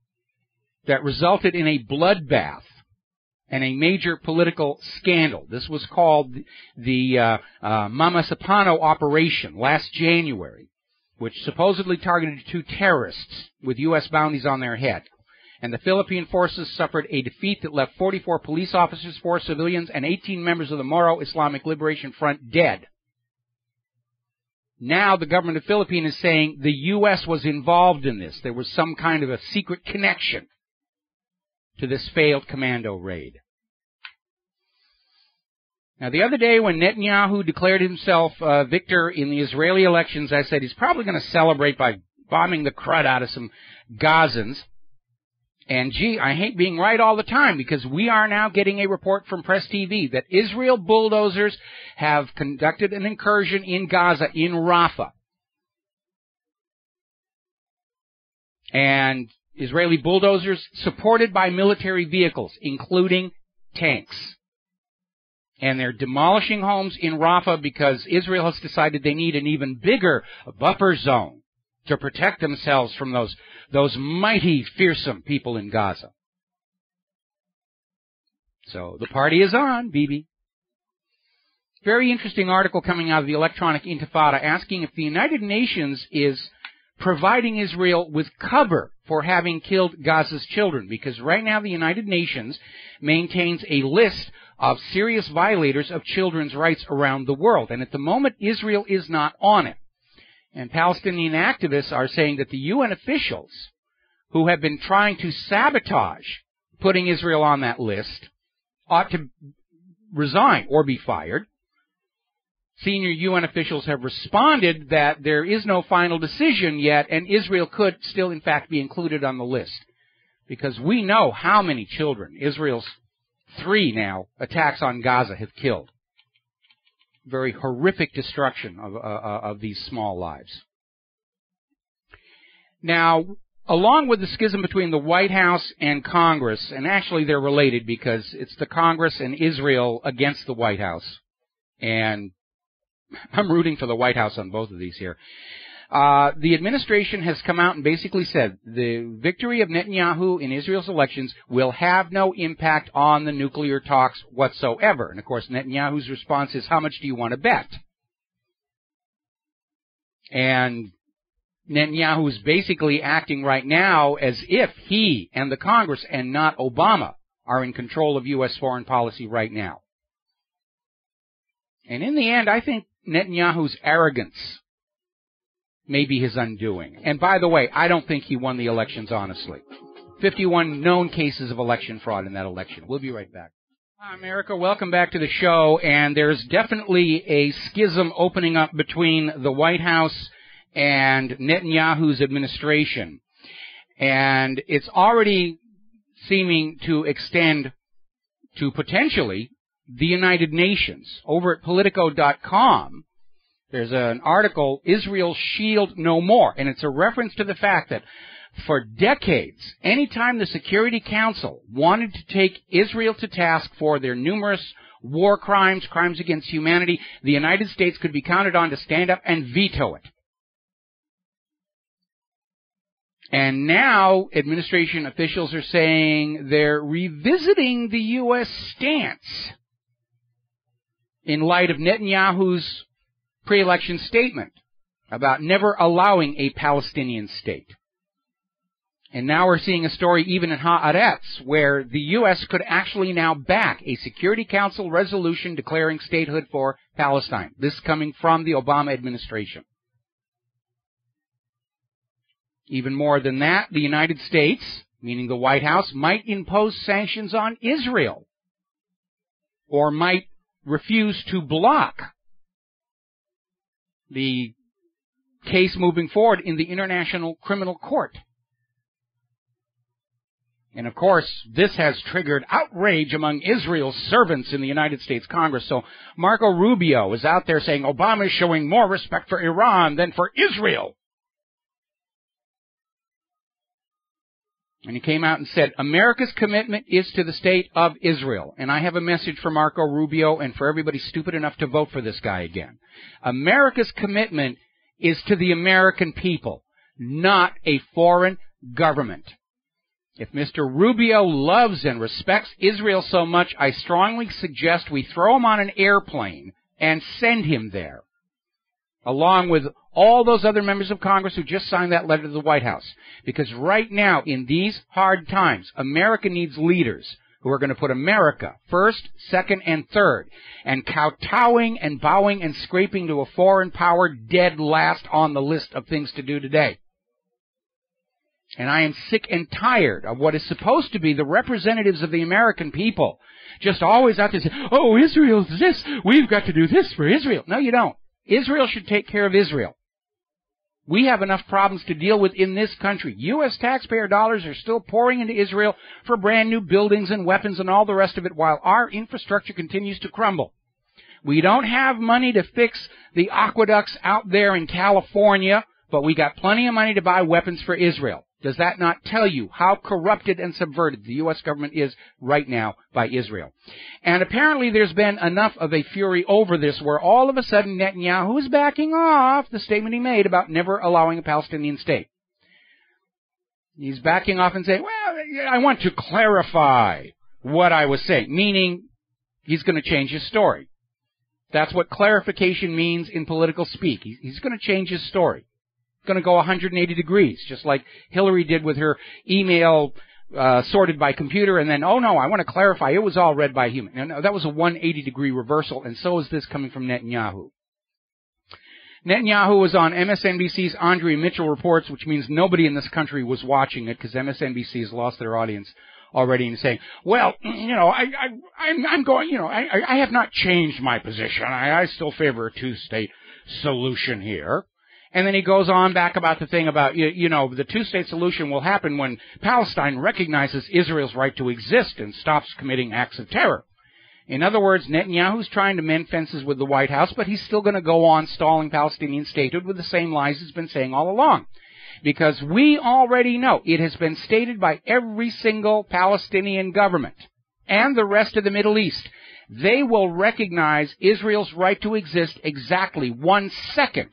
that resulted in a bloodbath and a major political scandal. This was called the Mama Sapano operation last January, which supposedly targeted 2 terrorists with U.S. bounties on their head. And the Philippine forces suffered a defeat that left 44 police officers, 4 civilians, and 18 members of the Moro Islamic Liberation Front dead. Now the government of the Philippines is saying the U.S. was involved in this. There was some kind of a secret connection to this failed commando raid. Now, the other day when Netanyahu declared himself victor in the Israeli elections, I said he's probably going to celebrate by bombing the crud out of some Gazans. And gee, I hate being right all the time, because we are now getting a report from Press TV that Israel bulldozers have conducted an incursion in Gaza, in Rafah. And Israeli bulldozers supported by military vehicles, including tanks. And they're demolishing homes in Rafah because Israel has decided they need an even bigger buffer zone to protect themselves from those mighty, fearsome people in Gaza. So the party is on, Bibi. Very interesting article coming out of the Electronic Intifada asking if the United Nations is providing Israel with cover for having killed Gaza's children, because right now the United Nations maintains a list of serious violators of children's rights around the world, and at the moment Israel is not on it. And Palestinian activists are saying that the UN officials who have been trying to sabotage putting Israel on that list ought to resign or be fired. senior UN officials have responded that there is no final decision yet, and Israel could still, in fact, be included on the list. Because we know how many children Israel's 3 now attacks on Gaza have killed. Very horrific destruction of these small lives. Now, along with the schism between the White House and Congress, and actually they're related because it's the Congress and Israel against the White House, and I'm rooting for the White House on both of these here. The administration has come out and basically said the victory of Netanyahu in Israel's elections will have no impact on the nuclear talks whatsoever. And, of course, Netanyahu's response is, how much do you want to bet? And Netanyahu is basically acting right now as if he and the Congress and not Obama are in control of U.S. foreign policy right now. And in the end, I think Netanyahu's arrogance may be his undoing. And by the way, I don't think he won the elections honestly. 51 known cases of election fraud in that election. We'll be right back. Hi, America. Welcome back to the show. And there's definitely a schism opening up between the White House and Netanyahu's administration. And it's already seeming to extend to potentially the United Nations. Over at Politico.com, there's an article, Israel Shield No More, and it's a reference to the fact that for decades, anytime the Security Council wanted to take Israel to task for their numerous war crimes, crimes against humanity, the United States could be counted on to stand up and veto it. And now administration officials are saying they're revisiting the U.S. stance in light of Netanyahu's pre-election statement about never allowing a Palestinian state. And now we're seeing a story even in Haaretz where the U.S. could actually now back a Security Council resolution declaring statehood for Palestine. This coming from the Obama administration. Even more than that, the United States, meaning the White House, might impose sanctions on Israel or might refuse to block the case moving forward in the International Criminal Court. And of course, this has triggered outrage among Israel's servants in the United States Congress. So Marco Rubio is out there saying Obama is showing more respect for Iran than for Israel. And he came out and said, America's commitment is to the state of Israel. And I have a message for Marco Rubio and for everybody stupid enough to vote for this guy again. America's commitment is to the American people, not a foreign government. If Mr. Rubio loves and respects Israel so much, I strongly suggest we throw him on an airplane and send him there, along with all those other members of Congress who just signed that letter to the White House. Because right now, in these hard times, America needs leaders who are going to put America first, second, and third, and kowtowing and bowing and scraping to a foreign power dead last on the list of things to do today. And I am sick and tired of what is supposed to be the representatives of the American people just always out there saying, oh, Israel's this, we've got to do this for Israel. No, you don't. Israel should take care of Israel. We have enough problems to deal with in this country. U.S. taxpayer dollars are still pouring into Israel for brand new buildings and weapons and all the rest of it while our infrastructure continues to crumble. We don't have money to fix the aqueducts out there in California, but we got plenty of money to buy weapons for Israel. Does that not tell you how corrupted and subverted the U.S. government is right now by Israel? And apparently there's been enough of a fury over this where all of a sudden Netanyahu is backing off the statement he made about never allowing a Palestinian state. He's backing off and saying, well, I want to clarify what I was saying, meaning he's going to change his story. That's what clarification means in political speak. He's going to change his story. Going to go 180 degrees, just like Hillary did with her email sorted by computer, and then, oh no, I want to clarify, it was all read by human. No, that was a 180-degree reversal, and so is this coming from Netanyahu. Netanyahu was on MSNBC's Andrea Mitchell Reports, which means nobody in this country was watching it because MSNBC has lost their audience already and saying, well, I'm going, I have not changed my position. I still favor a two-state solution here. And then he goes on back about the thing about, the two-state solution will happen when Palestine recognizes Israel's right to exist and stops committing acts of terror. In other words, Netanyahu's trying to mend fences with the White House, but he's still going to go on stalling Palestinian statehood with the same lies he's been saying all along. Because we already know, it has been stated by every single Palestinian government and the rest of the Middle East, they will recognize Israel's right to exist exactly 1 second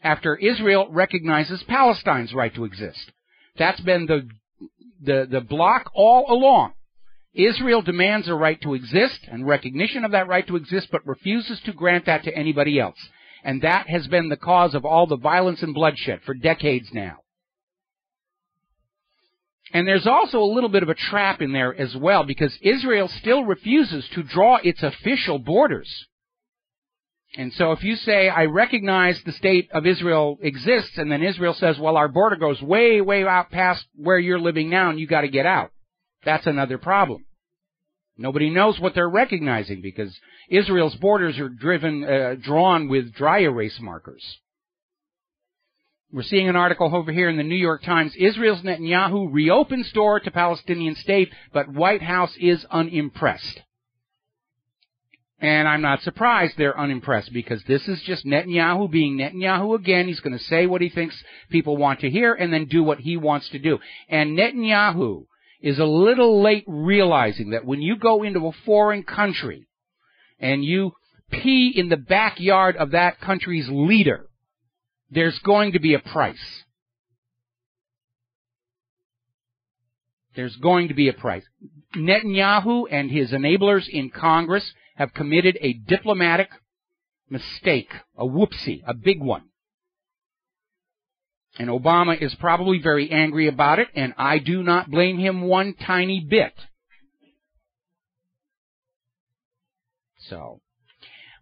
after Israel recognizes Palestine's right to exist. That's been the block all along. Israel demands a right to exist and recognition of that right to exist, but refuses to grant that to anybody else. And that has been the cause of all the violence and bloodshed for decades now. And there's also a little bit of a trap in there as well, because Israel still refuses to draw its official borders. And so if you say, I recognize the state of Israel exists, and then Israel says, well, our border goes way, way out past where you're living now, and you got to get out. That's another problem. Nobody knows what they're recognizing because Israel's borders are drawn with dry erase markers. We're seeing an article over here in the New York Times. Israel's Netanyahu reopens door to Palestinian state, but White House is unimpressed. And I'm not surprised they're unimpressed because this is just Netanyahu being Netanyahu again. He's going to say what he thinks people want to hear and then do what he wants to do. And Netanyahu is a little late realizing that when you go into a foreign country and you pee in the backyard of that country's leader, there's going to be a price. There's going to be a price. Netanyahu and his enablers in Congress have committed a diplomatic mistake, a whoopsie, a big one. And Obama is probably very angry about it, and I do not blame him one tiny bit. So,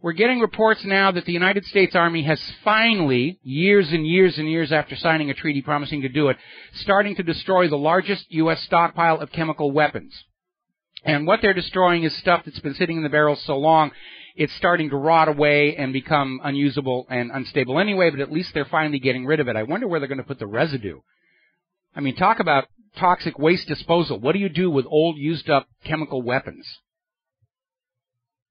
we're getting reports now that the United States Army has finally, years and years and years after signing a treaty promising to do it, starting to destroy the largest U.S. stockpile of chemical weapons. And what they're destroying is stuff that's been sitting in the barrels so long, it's starting to rot away and become unusable and unstable anyway, but at least they're finally getting rid of it. I wonder where they're going to put the residue. I mean, talk about toxic waste disposal. What do you do with old, used-up chemical weapons?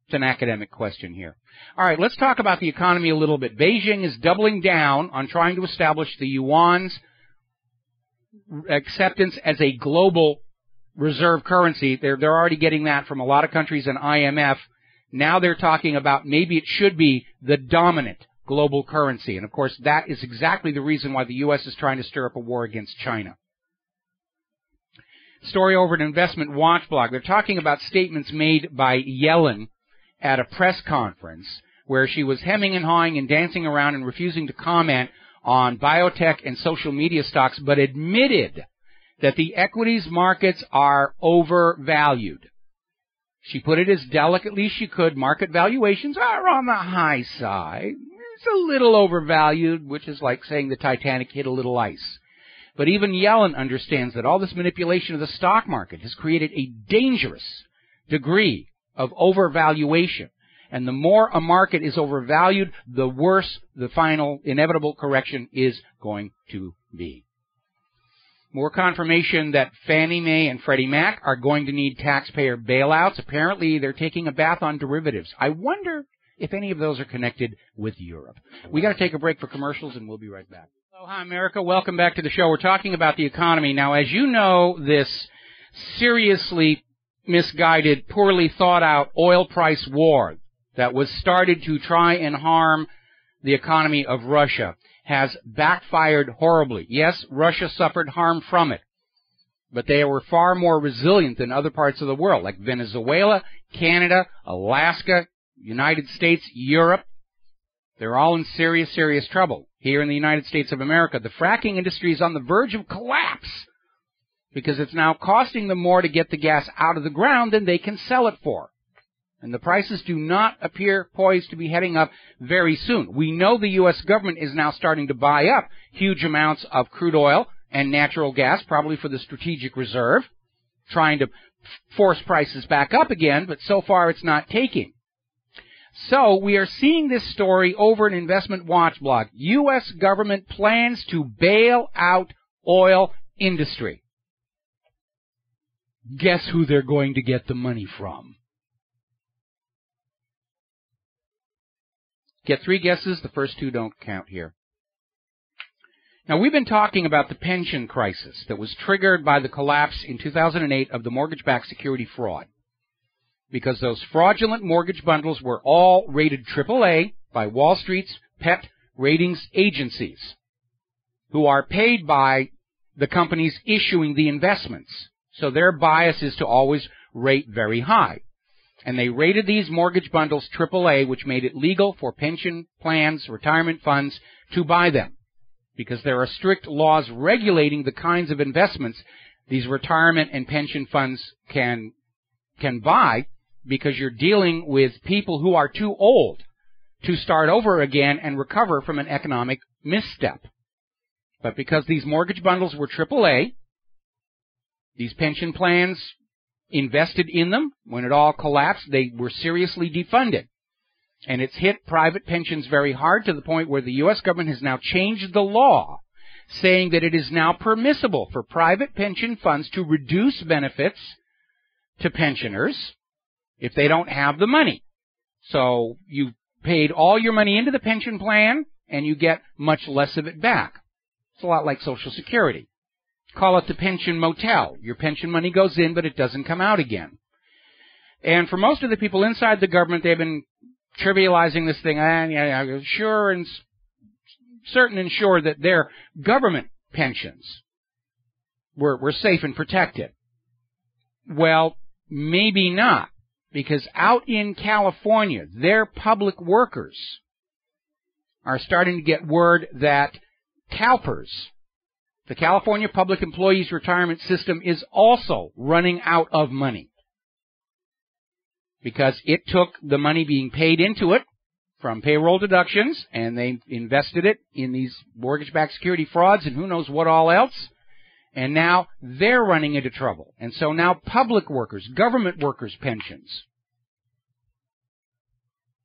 It's an academic question here. All right, let's talk about the economy a little bit. Beijing is doubling down on trying to establish the yuan's acceptance as a global reserve currency. They're already getting that from a lot of countries and IMF. Now they're talking about maybe it should be the dominant global currency. And, of course, that is exactly the reason why the U.S. is trying to stir up a war against China. Story over at Investment Watch blog. They're talking about statements made by Yellen at a press conference where she was hemming and hawing and dancing around and refusing to comment on biotech and social media stocks, but admitted that the equities markets are overvalued. She put it as delicately as she could. Market valuations are on the high side. It's a little overvalued, which is like saying the Titanic hit a little ice. But even Yellen understands that all this manipulation of the stock market has created a dangerous degree of overvaluation. And the more a market is overvalued, the worse the final inevitable correction is going to be. More confirmation that Fannie Mae and Freddie Mac are going to need taxpayer bailouts. Apparently, they're taking a bath on derivatives. I wonder if any of those are connected with Europe. We got to take a break for commercials, and we'll be right back. Hello, hi, America. Welcome back to the show. We're talking about the economy. Now, as you know, this seriously misguided, poorly thought out oil price war that was started to try and harm the economy of Russia has backfired horribly. Yes, Russia suffered harm from it, but they were far more resilient than other parts of the world, like Venezuela, Canada, Alaska, United States, Europe. They're all in serious, serious trouble. Here in the United States of America, the fracking industry is on the verge of collapse because it's now costing them more to get the gas out of the ground than they can sell it for. And the prices do not appear poised to be heading up very soon. We know the U.S. government is now starting to buy up huge amounts of crude oil and natural gas, probably for the strategic reserve. trying to force prices back up again, but so far it's not taking. So we are seeing this story over an Investment Watch blog. U.S. government plans to bail out oil industry. Guess who they're going to get the money from? Get 3 guesses. The first 2 don't count here. Now, we've been talking about the pension crisis that was triggered by the collapse in 2008 of the mortgage-backed security fraud. Because those fraudulent mortgage bundles were all rated AAA by Wall Street's pet ratings agencies, who are paid by the companies issuing the investments. So their bias is to always rate very high. And they rated these mortgage bundles AAA, which made it legal for pension plans, retirement funds to buy them. Because there are strict laws regulating the kinds of investments these retirement and pension funds can buy, because you're dealing with people who are too old to start over again and recover from an economic misstep. But because these mortgage bundles were AAA, these pension plans invested in them. When it all collapsed, they were seriously defunded. And it's hit private pensions very hard, to the point where the U.S. government has now changed the law, saying that it is now permissible for private pension funds to reduce benefits to pensioners if they don't have the money. So you paid all your money into the pension plan, and you get much less of it back. It's a lot like Social Security. Call it the pension motel. Your pension money goes in, but it doesn't come out again. And for most of the people inside the government, they've been trivializing this thing. Sure and certain and sure that their government pensions were safe and protected. Well, maybe not. Because out in California, their public workers are starting to get word that CalPERS, the California Public Employees Retirement System, is also running out of money. Because it took the money being paid into it from payroll deductions, and they invested it in these mortgage-backed security frauds and who knows what all else. And now they're running into trouble. And so now public workers, government workers' pensions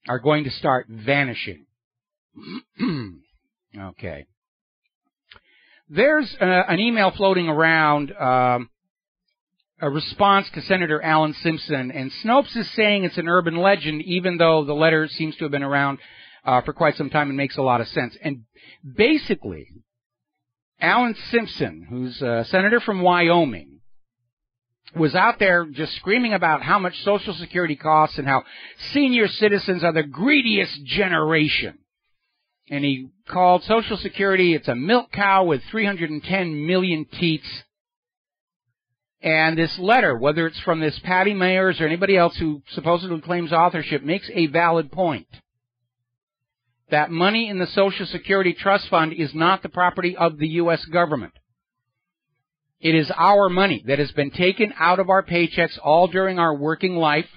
are going to start vanishing. Okay. There's an email floating around, a response to Senator Alan Simpson, and Snopes is saying it's an urban legend, even though the letter seems to have been around for quite some time and makes a lot of sense. And basically, Alan Simpson, who's a senator from Wyoming, was out there just screaming about how much Social Security costs and how senior citizens are the greediest generation. And he called Social Security, it's a milk cow with 310 million teats. And this letter, whether it's from this Patty Mayers or anybody else who supposedly claims authorship, makes a valid point. That money in the Social Security Trust Fund is not the property of the U.S. government. It is our money that has been taken out of our paychecks all during our working life,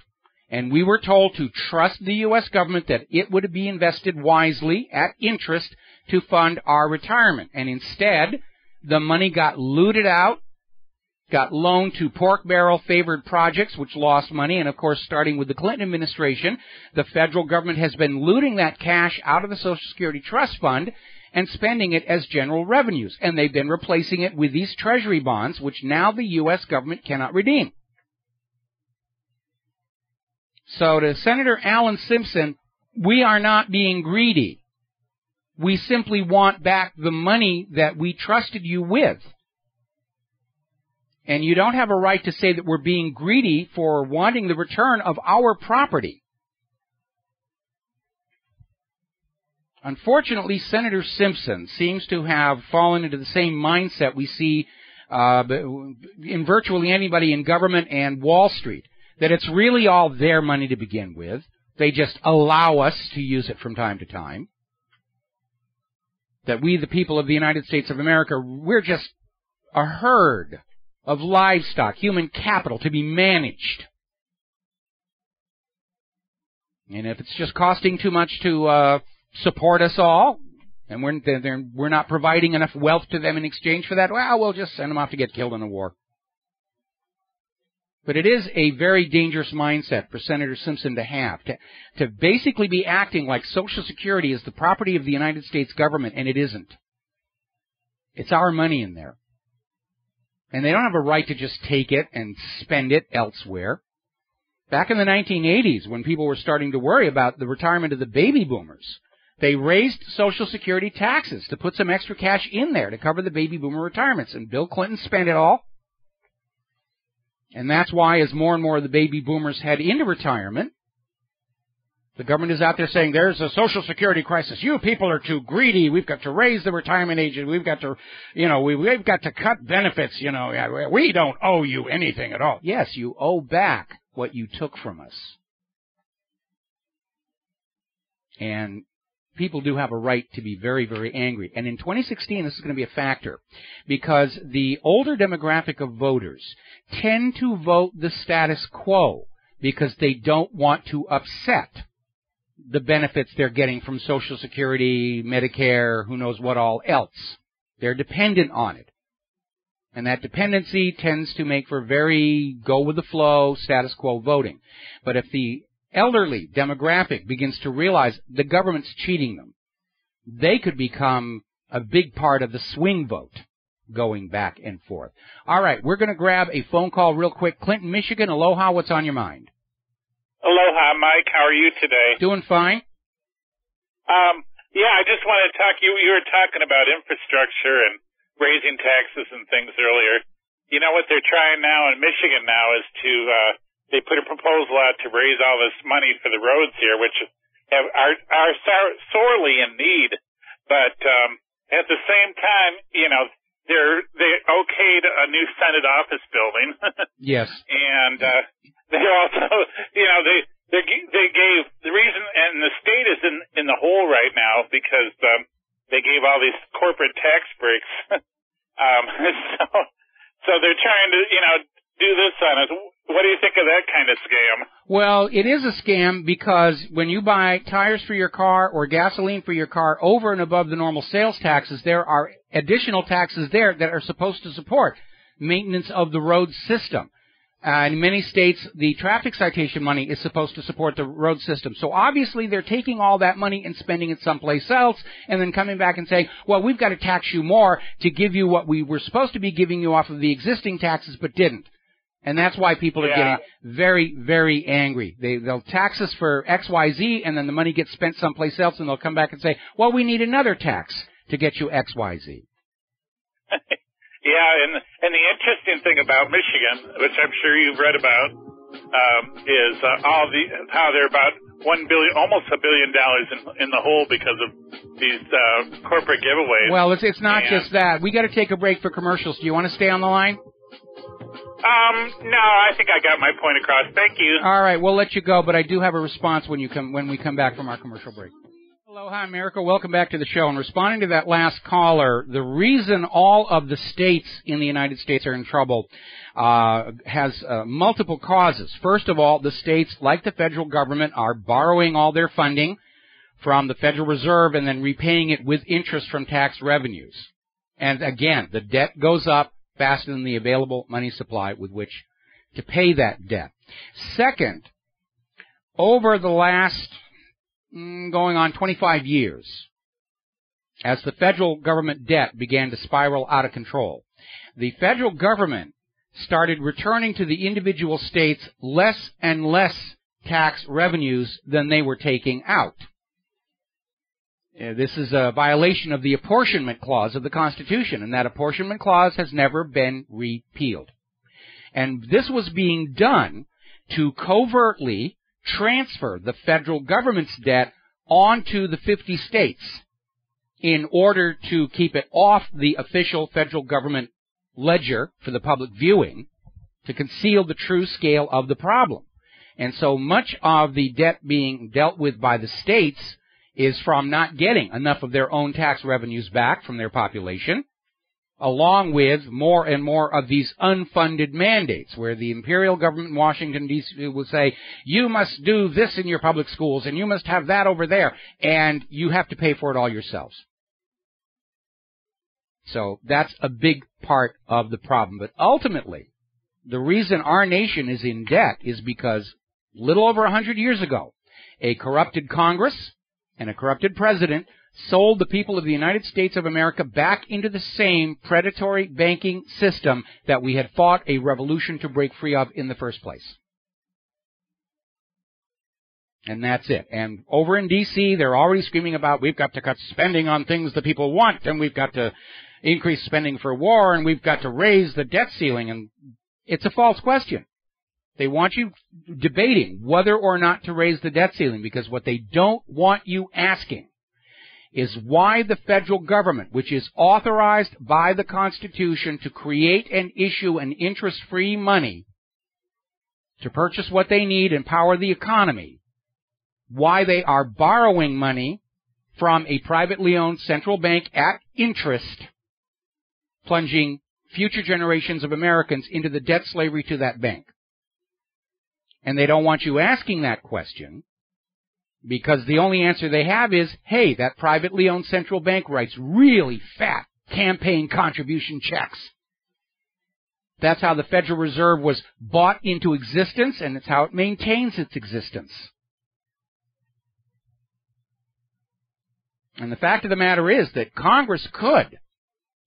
and we were told to trust the U.S. government that it would be invested wisely at interest to fund our retirement. And instead, the money got looted out, got loaned to pork barrel favored projects, which lost money. And of course, starting with the Clinton administration, the federal government has been looting that cash out of the Social Security Trust Fund and spending it as general revenues. And they've been replacing it with these treasury bonds, which now the U.S. government cannot redeem. So to Senator Alan Simpson, we are not being greedy. We simply want back the money that we trusted you with. And you don't have a right to say that we're being greedy for wanting the return of our property. Unfortunately, Senator Simpson seems to have fallen into the same mindset we see in virtually anybody in government and Wall Street, that it's really all their money to begin with. They just allow us to use it from time to time. That we, the people of the United States of America, we're just a herd of livestock, human capital to be managed. And if it's just costing too much to support us all, and we're not providing enough wealth to them in exchange for that, well, we'll just send them off to get killed in the war. But it is a very dangerous mindset for Senator Simpson to have, to basically be acting like Social Security is the property of the United States government, and it isn't. It's our money in there. And they don't have a right to just take it and spend it elsewhere. Back in the 1980s, when people were starting to worry about the retirement of the baby boomers, they raised Social Security taxes to put some extra cash in there to cover the baby boomer retirements, and Bill Clinton spent it all. And that's why, as more and more of the baby boomers head into retirement, the government is out there saying there's a Social Security crisis. You people are too greedy. We've got to raise the retirement age. We've got to, we've got to cut benefits. We don't owe you anything at all. Yes, you owe back what you took from us. And people do have a right to be very, very angry. And in 2016, this is going to be a factor, because the older demographic of voters tend to vote the status quo because they don't want to upset the benefits they're getting from Social Security, Medicare, who knows what all else. They're dependent on it. And that dependency tends to make for very go-with-the-flow, status quo voting. But if the elderly demographic begins to realize the government's cheating them, they could become a big part of the swing vote going back and forth. All right, we're going to grab a phone call real quick. Clinton, Michigan, aloha, what's on your mind? Aloha, Mike. How are you today? Doing fine. Yeah, I just want to talk. You were talking about infrastructure and raising taxes and things earlier. You know what they're trying now in Michigan now is to they put a proposal out to raise all this money for the roads here, which are sorely in need. But at the same time, they okayed a new Senate office building. Yes. And they also, they gave the reason, and the state is in the hole right now because they gave all these corporate tax breaks. So they're trying to, do this on us. What do you think of that kind of scam? Well, it is a scam because when you buy tires for your car or gasoline for your car over and above the normal sales taxes, there are additional taxes there that are supposed to support maintenance of the road system. In many states, the traffic citation money is supposed to support the road system. So obviously they're taking all that money and spending it someplace else and then coming back and saying, well, we've got to tax you more to give you what we were supposed to be giving you off of the existing taxes but didn't. And that's why people are getting very, very angry. They'll tax us for X, Y, Z, and then the money gets spent someplace else, and they'll come back and say, well, we need another tax to get you X, Y, Z. Yeah, and the interesting thing about Michigan, which I'm sure you've read about, is how they're about almost $1 billion in the hole because of these corporate giveaways. Well, it's not just that. We got to take a break for commercials. Do you want to stay on the line? No, I think I got my point across. Thank you. All right, we'll let you go, but I do have a response when we come back from our commercial break. Aloha, America. Welcome back to the show. And responding to that last caller, the reason all of the states in the United States are in trouble has multiple causes. First of all, the states, like the federal government, are borrowing all their funding from the Federal Reserve and then repaying it with interest from tax revenues. And again, the debt goes up faster than the available money supply with which to pay that debt. Second, over the last going on 25 years, as the federal government debt began to spiral out of control, the federal government started returning to the individual states less and less tax revenues than they were taking out. This is a violation of the apportionment clause of the Constitution, and that apportionment clause has never been repealed. And this was being done to covertly transfer the federal government's debt onto the 50 states in order to keep it off the official federal government ledger for the public viewing, to conceal the true scale of the problem. And so much of the debt being dealt with by the states is from not getting enough of their own tax revenues back from their population, along with more and more of these unfunded mandates, where the imperial government in Washington, D.C. will say, you must do this in your public schools, and you must have that over there, and you have to pay for it all yourselves. So that's a big part of the problem. But ultimately, The reason our nation is in debt is because little over 100 years ago, a corrupted Congress and a corrupted president sold the people of the United States of America back into the same predatory banking system that we had fought a revolution to break free of in the first place. And that's it. And over in D.C., they're already screaming about we've got to cut spending on things that people want, and we've got to increase spending for war, and we've got to raise the debt ceiling. And it's a false question. They want you debating whether or not to raise the debt ceiling, because what they don't want you asking is why the federal government, which is authorized by the Constitution to create and issue an interest-free money to purchase what they need and power the economy, why they are borrowing money from a privately owned central bank at interest, plunging future generations of Americans into the debt slavery to that bank. And they don't want you asking that question because the only answer they have is, hey, that privately owned central bank writes really fat campaign contribution checks. That's how the Federal Reserve was bought into existence, and it's how it maintains its existence. And the fact of the matter is that Congress could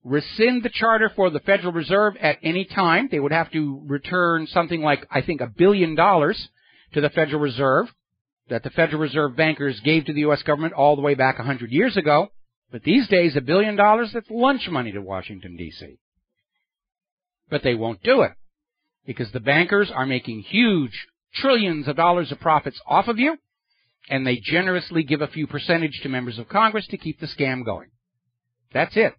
rescind the charter for the Federal Reserve at any time. They would have to return something like, I think, $1 billion to the Federal Reserve that the Federal Reserve bankers gave to the U.S. government all the way back 100 years ago. But these days, $1 billion, that's lunch money to Washington, D.C. But they won't do it because the bankers are making huge trillions of dollars of profits off of you, and they generously give a few percentage to members of Congress to keep the scam going. That's it.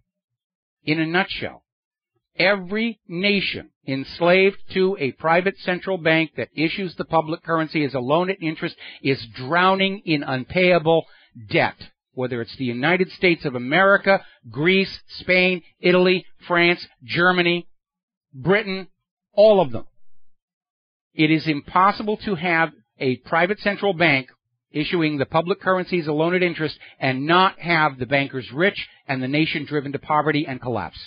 In a nutshell, every nation enslaved to a private central bank that issues the public currency as a loan at interest is drowning in unpayable debt. Whether it's the United States of America, Greece, Spain, Italy, France, Germany, Britain, all of them. It is impossible to have a private central bank issuing the public currency as a loan at interest and not have the bankers rich and the nation driven to poverty and collapse.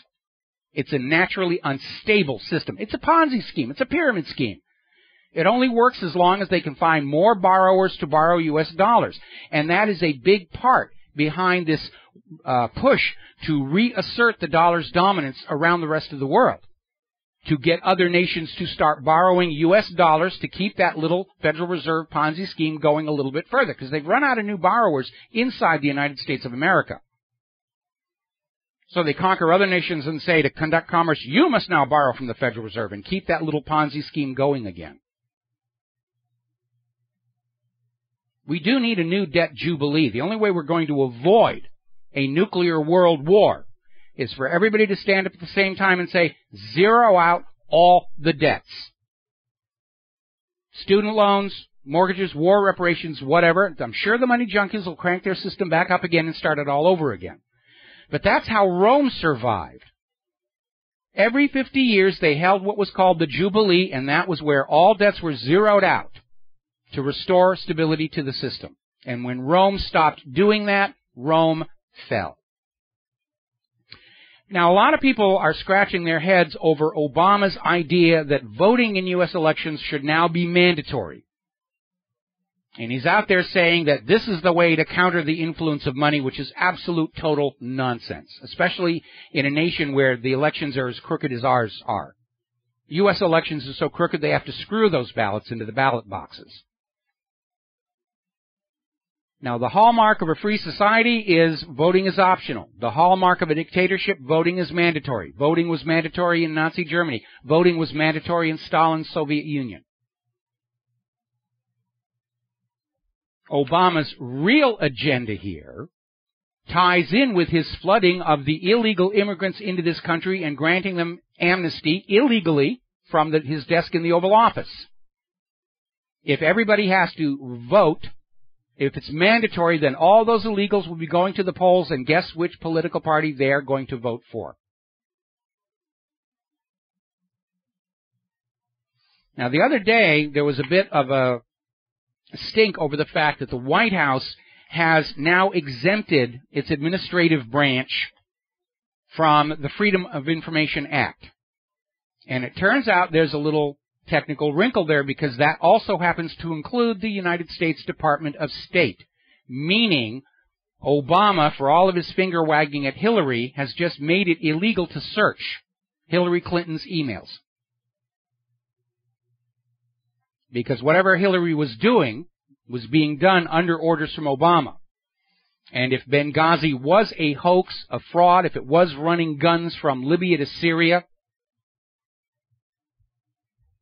It's a naturally unstable system. It's a Ponzi scheme. It's a pyramid scheme. It only works as long as they can find more borrowers to borrow U.S. dollars. And that is a big part behind this push to reassert the dollar's dominance around the rest of the world, to get other nations to start borrowing U.S. dollars to keep that little Federal Reserve Ponzi scheme going a little bit further, because they've run out of new borrowers inside the United States of America. So they conquer other nations and say, to conduct commerce, you must now borrow from the Federal Reserve and keep that little Ponzi scheme going again. We do need a new debt jubilee. The only way we're going to avoid a nuclear world war is for everybody to stand up at the same time and say, zero out all the debts. Student loans, mortgages, war reparations, whatever. I'm sure the money junkies will crank their system back up again and start it all over again. But that's how Rome survived. Every 50 years they held what was called the Jubilee, and that was where all debts were zeroed out to restore stability to the system. And when Rome stopped doing that, Rome fell. Now, a lot of people are scratching their heads over Obama's idea that voting in U.S. elections should now be mandatory. And he's out there saying that this is the way to counter the influence of money, which is absolute total nonsense, especially in a nation where the elections are as crooked as ours are. U.S. elections are so crooked they have to screw those ballots into the ballot boxes. Now, the hallmark of a free society is voting is optional. The hallmark of a dictatorship, voting is mandatory. Voting was mandatory in Nazi Germany. Voting was mandatory in Stalin's Soviet Union. Obama's real agenda here ties in with his flooding of the illegal immigrants into this country and granting them amnesty illegally from his desk in the Oval Office. If everybody has to vote, if it's mandatory, then all those illegals will be going to the polls, and guess which political party they're going to vote for. Now, the other day, there was a bit of a stink over the fact that the White House has now exempted its administrative branch from the Freedom of Information Act. And it turns out there's a little technical wrinkle there because that also happens to include the United States Department of State, meaning Obama, for all of his finger wagging at Hillary, has just made it illegal to search Hillary Clinton's emails. Because whatever Hillary was doing was being done under orders from Obama. And if Benghazi was a hoax, a fraud, if it was running guns from Libya to Syria,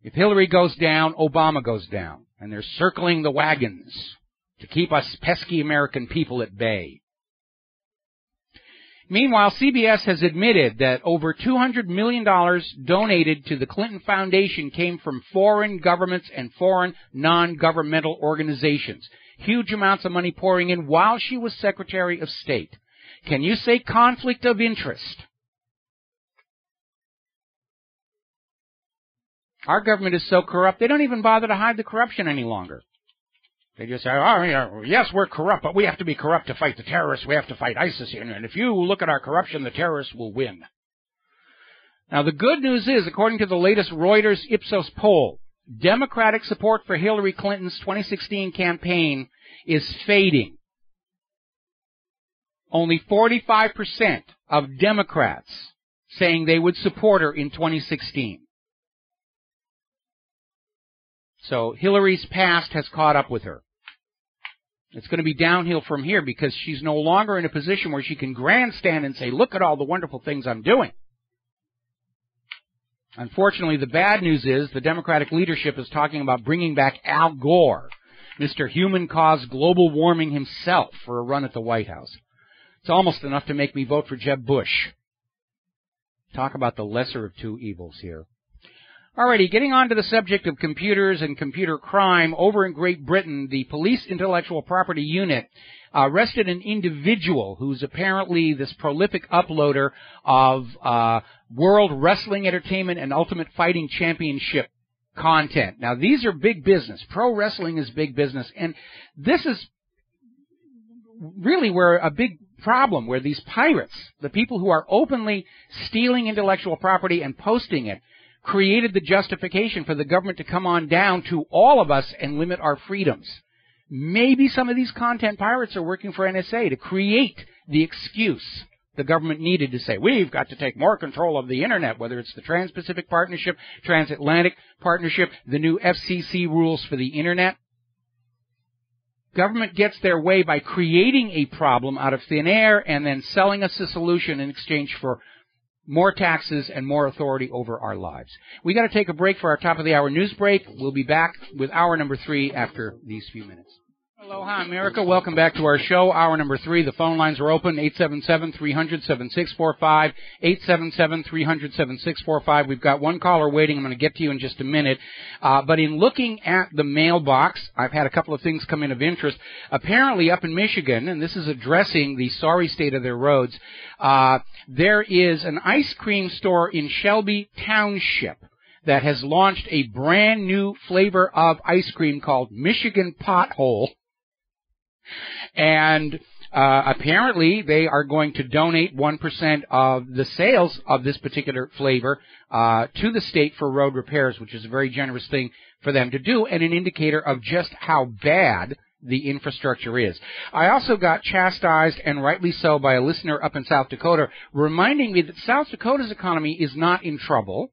if Hillary goes down, Obama goes down. And they're circling the wagons to keep us pesky American people at bay. Meanwhile, CBS has admitted that over $200 million donated to the Clinton Foundation came from foreign governments and foreign non-governmental organizations. Huge amounts of money pouring in while she was Secretary of State. Can you say conflict of interest? Our government is so corrupt, they don't even bother to hide the corruption any longer. They just say, oh, yeah, yes, we're corrupt, but we have to be corrupt to fight the terrorists. We have to fight ISIS. And if you look at our corruption, the terrorists will win. Now, the good news is, according to the latest Reuters Ipsos poll, Democratic support for Hillary Clinton's 2016 campaign is fading. Only 45% of Democrats saying they would support her in 2016. So Hillary's past has caught up with her. It's going to be downhill from here because she's no longer in a position where she can grandstand and say, look at all the wonderful things I'm doing. Unfortunately, the bad news is the Democratic leadership is talking about bringing back Al Gore, Mr. Human-Caused Global Warming himself, for a run at the White House. It's almost enough to make me vote for Jeb Bush. Talk about the lesser of two evils here. Alrighty, getting on to the subject of computers and computer crime, over in Great Britain, the Police Intellectual Property Unit arrested an individual who's apparently this prolific uploader of World Wrestling Entertainment and Ultimate Fighting Championship content. Now, these are big business. Pro wrestling is big business, and this is really where a big problem, where these pirates, the people who are openly stealing intellectual property and posting it, created the justification for the government to come on down to all of us and limit our freedoms. Maybe some of these content pirates are working for NSA to create the excuse the government needed to say, we've got to take more control of the Internet, whether it's the Trans-Pacific Partnership, Transatlantic Partnership, the new FCC rules for the Internet. Government gets their way by creating a problem out of thin air and then selling us a solution in exchange for more taxes and more authority over our lives. We got to take a break for our top of the hour news break. We'll be back with hour number 3 after these few minutes. Aloha, America. Welcome back to our show, hour number 3. The phone lines are open, 877-300-7645, 877-300-7645. We've got one caller waiting. I'm going to get to you in just a minute. But in looking at the mailbox, I've had a couple of things come in of interest. Apparently up in Michigan, and this is addressing the sorry state of their roads, there is an ice cream store in Shelby Township that has launched a brand new flavor of ice cream called Michigan Pothole. And apparently they are going to donate 1% of the sales of this particular flavor to the state for road repairs, which is a very generous thing for them to do and an indicator of just how bad the infrastructure is. I also got chastised, and rightly so, by a listener up in South Dakota, reminding me that South Dakota's economy is not in trouble.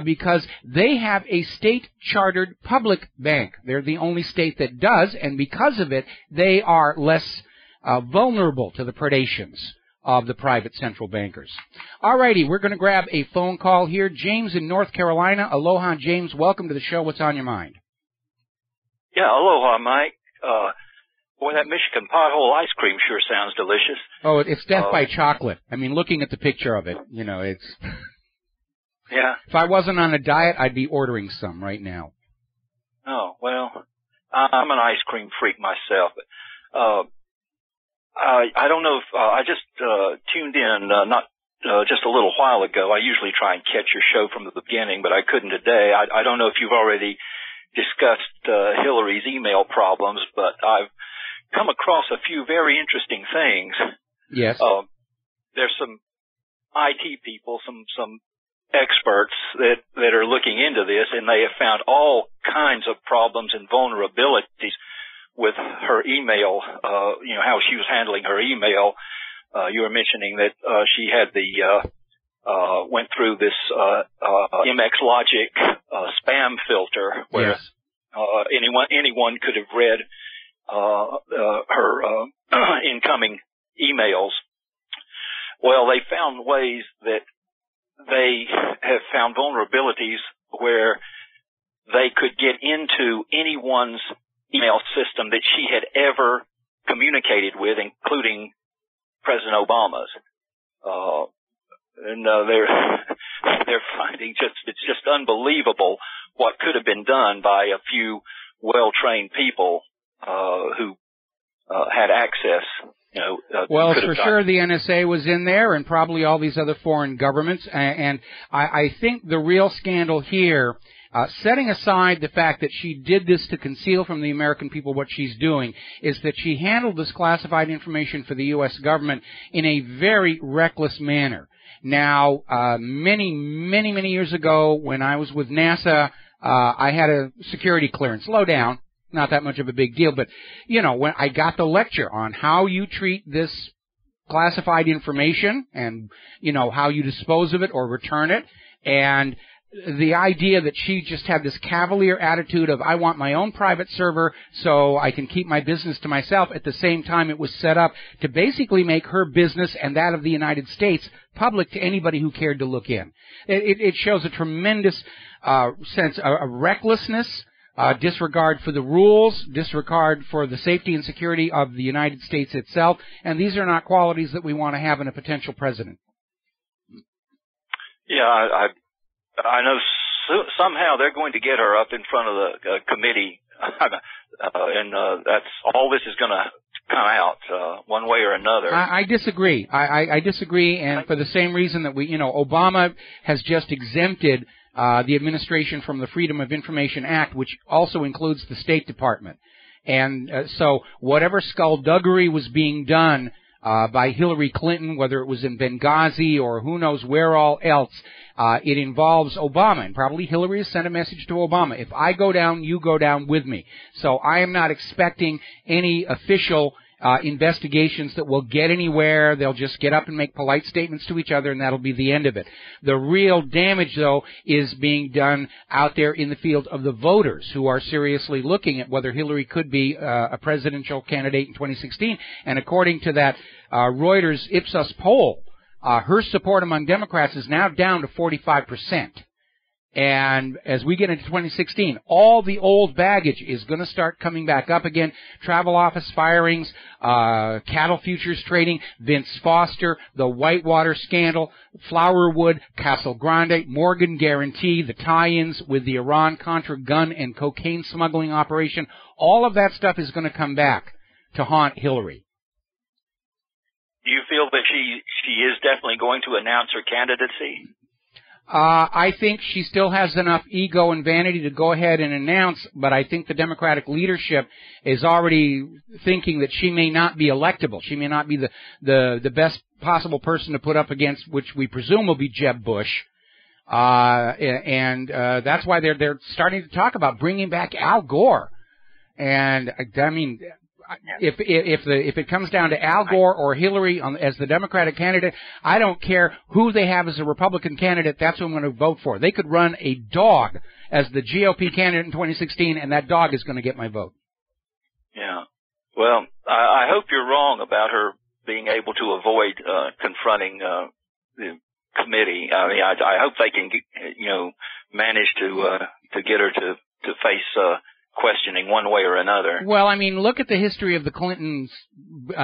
Because they have a state-chartered public bank. They're the only state that does, and because of it, they are less vulnerable to the predations of the private central bankers. All righty, we're going to grab a phone call here. James in North Carolina. Aloha, James. Welcome to the show. What's on your mind? Yeah, aloha, Mike. Boy, that Michigan Pothole ice cream sure sounds delicious. Oh, it's death by chocolate. I mean, looking at the picture of it, you know, it's... Yeah. If I wasn't on a diet, I'd be ordering some right now. Oh, well, I'm an ice cream freak myself. But, I don't know if, I just, tuned in, just a little while ago. I usually try and catch your show from the beginning, but I couldn't today. I don't know if you've already discussed, Hillary's email problems, but I've come across a few very interesting things. Yes. There's some IT people, some experts that are looking into this, and they have found all kinds of problems and vulnerabilities with her email, how she was handling her email. You were mentioning that she had went through this MX Logic spam filter where yes. anyone could have read her incoming emails. Well, they found ways that they have found vulnerabilities where they could get into anyone's email system that she had ever communicated with, including President Obama's. They're finding it's just unbelievable what could have been done by a few well-trained people who had access. Well, for sure the NSA was in there, and probably all these other foreign governments. And I think the real scandal here, setting aside the fact that she did this to conceal from the American people what she's doing, is that she handled this classified information for the U.S. government in a very reckless manner. Now, many years ago, when I was with NASA, I had a security clearance. Low down. Not that much of a big deal, but, when I got the lecture on how you treat this classified information and, how you dispose of it or return it, and the idea that she just had this cavalier attitude of, I want my own private server so I can keep my business to myself. At the same time, it was set up to basically make her business and that of the United States public to anybody who cared to look in. It shows a tremendous sense of recklessness, disregard for the rules, disregard for the safety and security of the United States itself, and these are not qualities that we want to have in a potential president. Yeah, I know somehow they're going to get her up in front of the committee, and that's all this is going to come out one way or another. I disagree. I disagree, and for the same reason that Obama has just exempted the administration from the Freedom of Information Act, which also includes the State Department. And so whatever skullduggery was being done by Hillary Clinton, whether it was in Benghazi or who knows where all else, it involves Obama. And probably Hillary has sent a message to Obama. If I go down, you go down with me. So I am not expecting any official investigations that will get anywhere. They'll just get up and make polite statements to each other, and that'll be the end of it. The real damage, though, is being done out there in the field of the voters who are seriously looking at whether Hillary could be a presidential candidate in 2016. And according to that Reuters Ipsos poll, her support among Democrats is now down to 45%. And as we get into 2016, all the old baggage is going to start coming back up again. Travel office firings, cattle futures trading, Vince Foster, the Whitewater scandal, Flowerwood, Castle Grande, Morgan Guarantee, the tie-ins with the Iran-Contra gun and cocaine smuggling operation. All of that stuff is going to come back to haunt Hillary. Do you feel that she is definitely going to announce her candidacy? I think she still has enough ego and vanity to go ahead and announce, but I think the Democratic leadership is already thinking that she may not be electable. She may not be the best possible person to put up against, which we presume will be Jeb Bush. And that's why they're starting to talk about bringing back Al Gore. And I mean, if it comes down to Al Gore or Hillary as the Democratic candidate, I don't care who they have as a Republican candidate. That's who I'm going to vote for. They could run a dog as the GOP candidate in 2016, and that dog is going to get my vote. Yeah. Well, I hope you're wrong about her being able to avoid confronting the committee. I mean, I hope they can, manage to get her to face questioning one way or another. Well, I mean, look at the history of the Clintons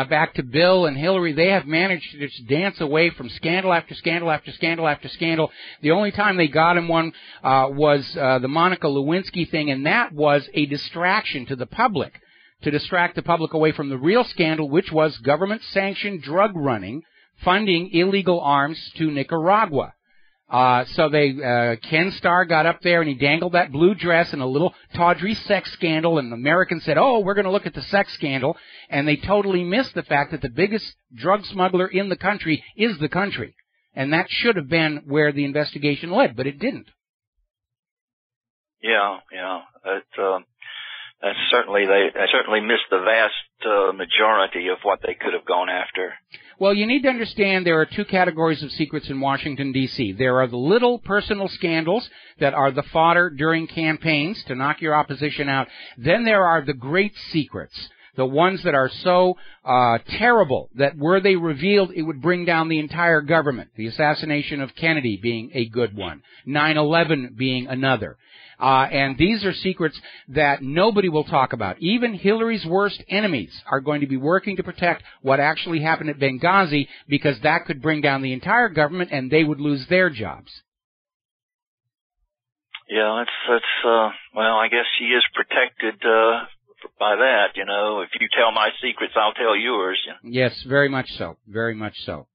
back to Bill and Hillary. They have managed to just dance away from scandal after scandal after scandal after scandal. The only time they got him one was the Monica Lewinsky thing, and that was a distraction to the public, to distract the public away from the real scandal, which was government-sanctioned drug running, funding illegal arms to Nicaragua. So Ken Starr got up there and he dangled that blue dress in a little tawdry sex scandal, and the Americans said, oh, we're going to look at the sex scandal, and they totally missed the fact that the biggest drug smuggler in the country is the country. And that should have been where the investigation led, but it didn't. Yeah. They certainly missed the vast majority of what they could have gone after. Well, you need to understand there are two categories of secrets in Washington, D.C. There are the little personal scandals that are the fodder during campaigns to knock your opposition out. Then there are the great secrets, the ones that are so terrible that were they revealed, it would bring down the entire government. The assassination of Kennedy being a good one, 9/11 being another. And these are secrets that nobody will talk about. Even Hillary's worst enemies are going to be working to protect what actually happened at Benghazi, because that could bring down the entire government and they would lose their jobs. Yeah, well, I guess she is protected by that, you know. If you tell my secrets, I'll tell yours. Yes, very much so. Very much so.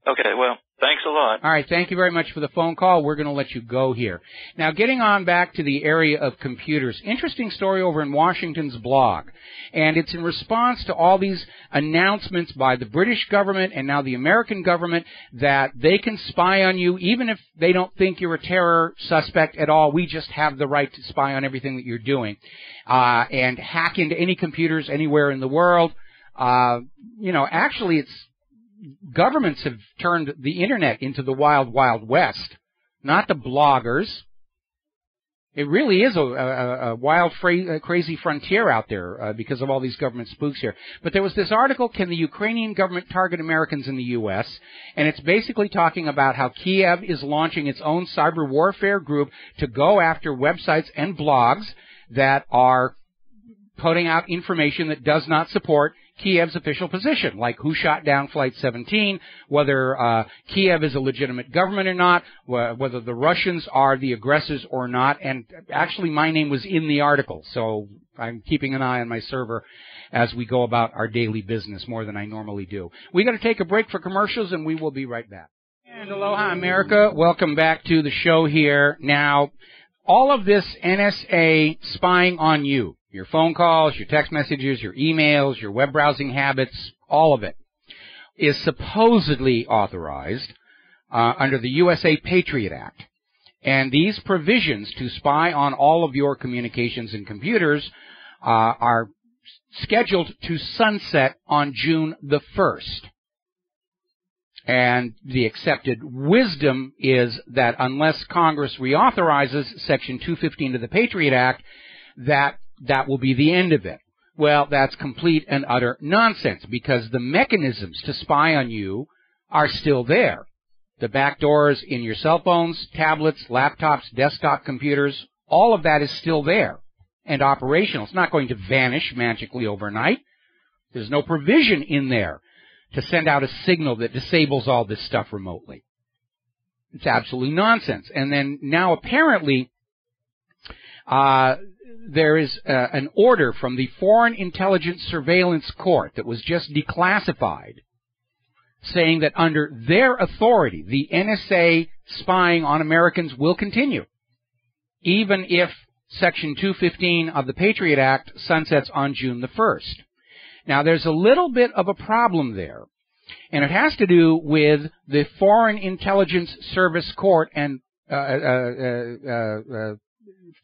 Okay, well, thanks a lot. All right, thank you very much for the phone call. We're going to let you go here. Now, getting on back to the area of computers. Interesting story over in Washington's blog. And it's in response to all these announcements by the British government and now the American government that they can spy on you even if they don't think you're a terror suspect at all. We just have the right to spy on everything that you're doing. And hack into any computers anywhere in the world. Actually it's governments have turned the Internet into the wild, wild west, not the bloggers. It really is a wild, crazy frontier out there because of all these government spooks here. But there was this article, Can the Ukrainian Government Target Americans in the U.S.? And it's basically talking about how Kiev is launching its own cyber warfare group to go after websites and blogs that are putting out information that does not support Kiev's official position, like who shot down Flight 17, whether Kiev is a legitimate government or not, whether the Russians are the aggressors or not. And actually, my name was in the article, so I'm keeping an eye on my server as we go about our daily business more than I normally do. We got to take a break for commercials, and we will be right back. And aloha, America. Welcome back to the show here. Now, all of this NSA spying on you, your phone calls, your text messages, your emails, your web browsing habits, all of it, is supposedly authorized under the USA Patriot Act. And these provisions to spy on all of your communications and computers are scheduled to sunset on June the 1st. And the accepted wisdom is that unless Congress reauthorizes Section 215 of the Patriot Act, that will be the end of it. Well, that's complete and utter nonsense, because the mechanisms to spy on you are still there. The back doors in your cell phones, tablets, laptops, desktop computers, all of that is still there and operational. It's not going to vanish magically overnight. There's no provision in there to send out a signal that disables all this stuff remotely. It's absolutely nonsense. And then now apparently there is an order from the Foreign Intelligence Surveillance Court that was just declassified, saying that under their authority, the NSA spying on Americans will continue, even if Section 215 of the Patriot Act sunsets on June the 1st. Now, there's a little bit of a problem there, and it has to do with the Foreign Intelligence Service Court and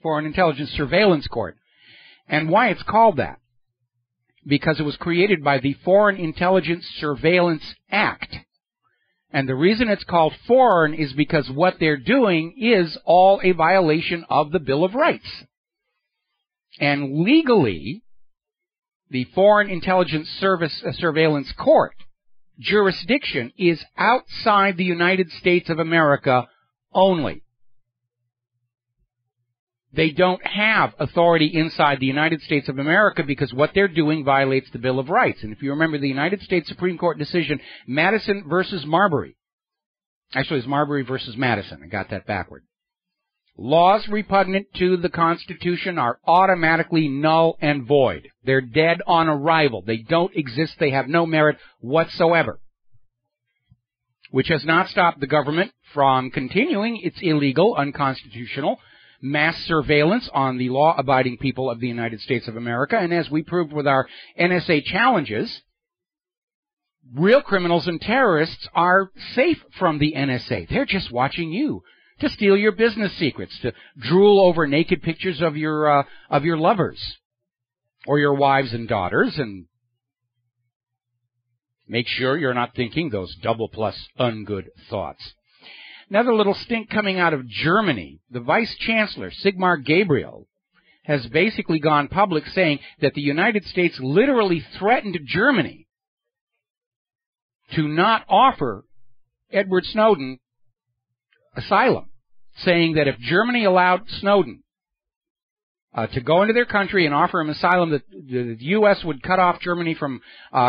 Foreign Intelligence Surveillance Court, and why it's called that. Because it was created by the Foreign Intelligence Surveillance Act. And the reason it's called foreign is because what they're doing is all a violation of the Bill of Rights. And legally, the Foreign Intelligence Surveillance Court jurisdiction is outside the United States of America only. They don't have authority inside the United States of America because what they're doing violates the Bill of Rights. And if you remember the United States Supreme Court decision, Madison versus Marbury. Actually, it's Marbury versus Madison. I got that backward. Laws repugnant to the Constitution are automatically null and void. They're dead on arrival. They don't exist. They have no merit whatsoever. Which has not stopped the government from continuing its illegal, unconstitutional mass surveillance on the law-abiding people of the United States of America. And as we proved with our NSA challenges, real criminals and terrorists are safe from the NSA. They're just watching you to steal your business secrets, to drool over naked pictures of your lovers or your wives and daughters, and make sure you're not thinking those double plus ungood thoughts. Another little stink coming out of Germany. The Vice Chancellor, Sigmar Gabriel, has basically gone public saying that the United States literally threatened Germany to not offer Edward Snowden asylum, saying that if Germany allowed Snowden to go into their country and offer him asylum, that the U.S. would cut off Germany from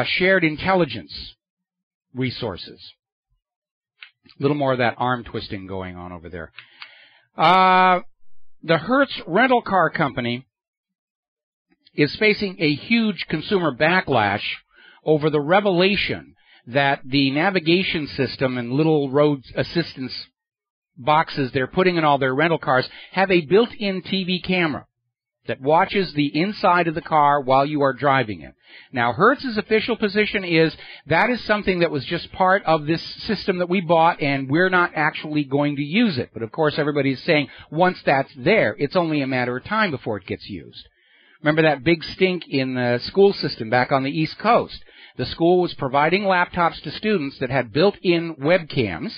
shared intelligence resources. A little more of that arm twisting going on over there. The Hertz rental car company is facing a huge consumer backlash over the revelation that the navigation system and little road assistance boxes they're putting in all their rental cars have a built-in TV camera that watches the inside of the car while you are driving it. Now, Hertz's official position is that is something that was just part of this system that we bought, and we're not actually going to use it. But, of course, everybody's saying once that's there, it's only a matter of time before it gets used. Remember that big stink in the school system back on the East Coast? The school was providing laptops to students that had built-in webcams,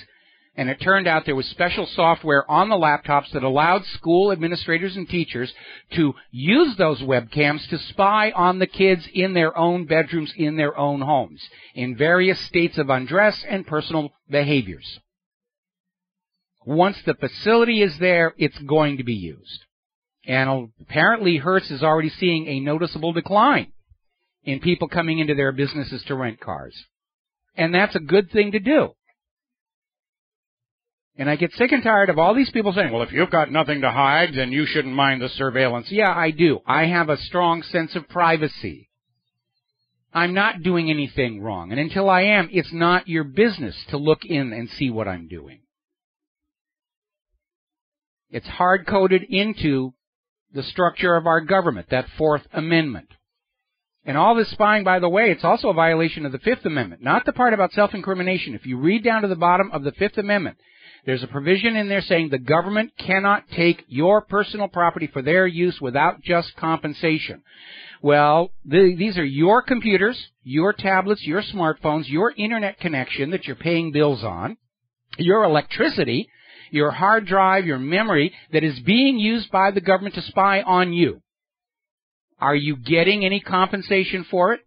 and it turned out there was special software on the laptops that allowed school administrators and teachers to use those webcams to spy on the kids in their own bedrooms, in their own homes, in various states of undress and personal behaviors. Once the facility is there, it's going to be used. And apparently Hertz is already seeing a noticeable decline in people coming into their businesses to rent cars. And that's a good thing to do. And I get sick and tired of all these people saying, well, if you've got nothing to hide, then you shouldn't mind the surveillance. Yeah, I do. I have a strong sense of privacy. I'm not doing anything wrong. And until I am, it's not your business to look in and see what I'm doing. It's hard-coded into the structure of our government, that Fourth Amendment. And all this spying, by the way, it's also a violation of the Fifth Amendment, not the part about self-incrimination. If you read down to the bottom of the Fifth Amendment, there's a provision in there saying the government cannot take your personal property for their use without just compensation. Well, these are your computers, your tablets, your smartphones, your internet connection that you're paying bills on, your electricity, your hard drive, your memory that is being used by the government to spy on you. Are you getting any compensation for it?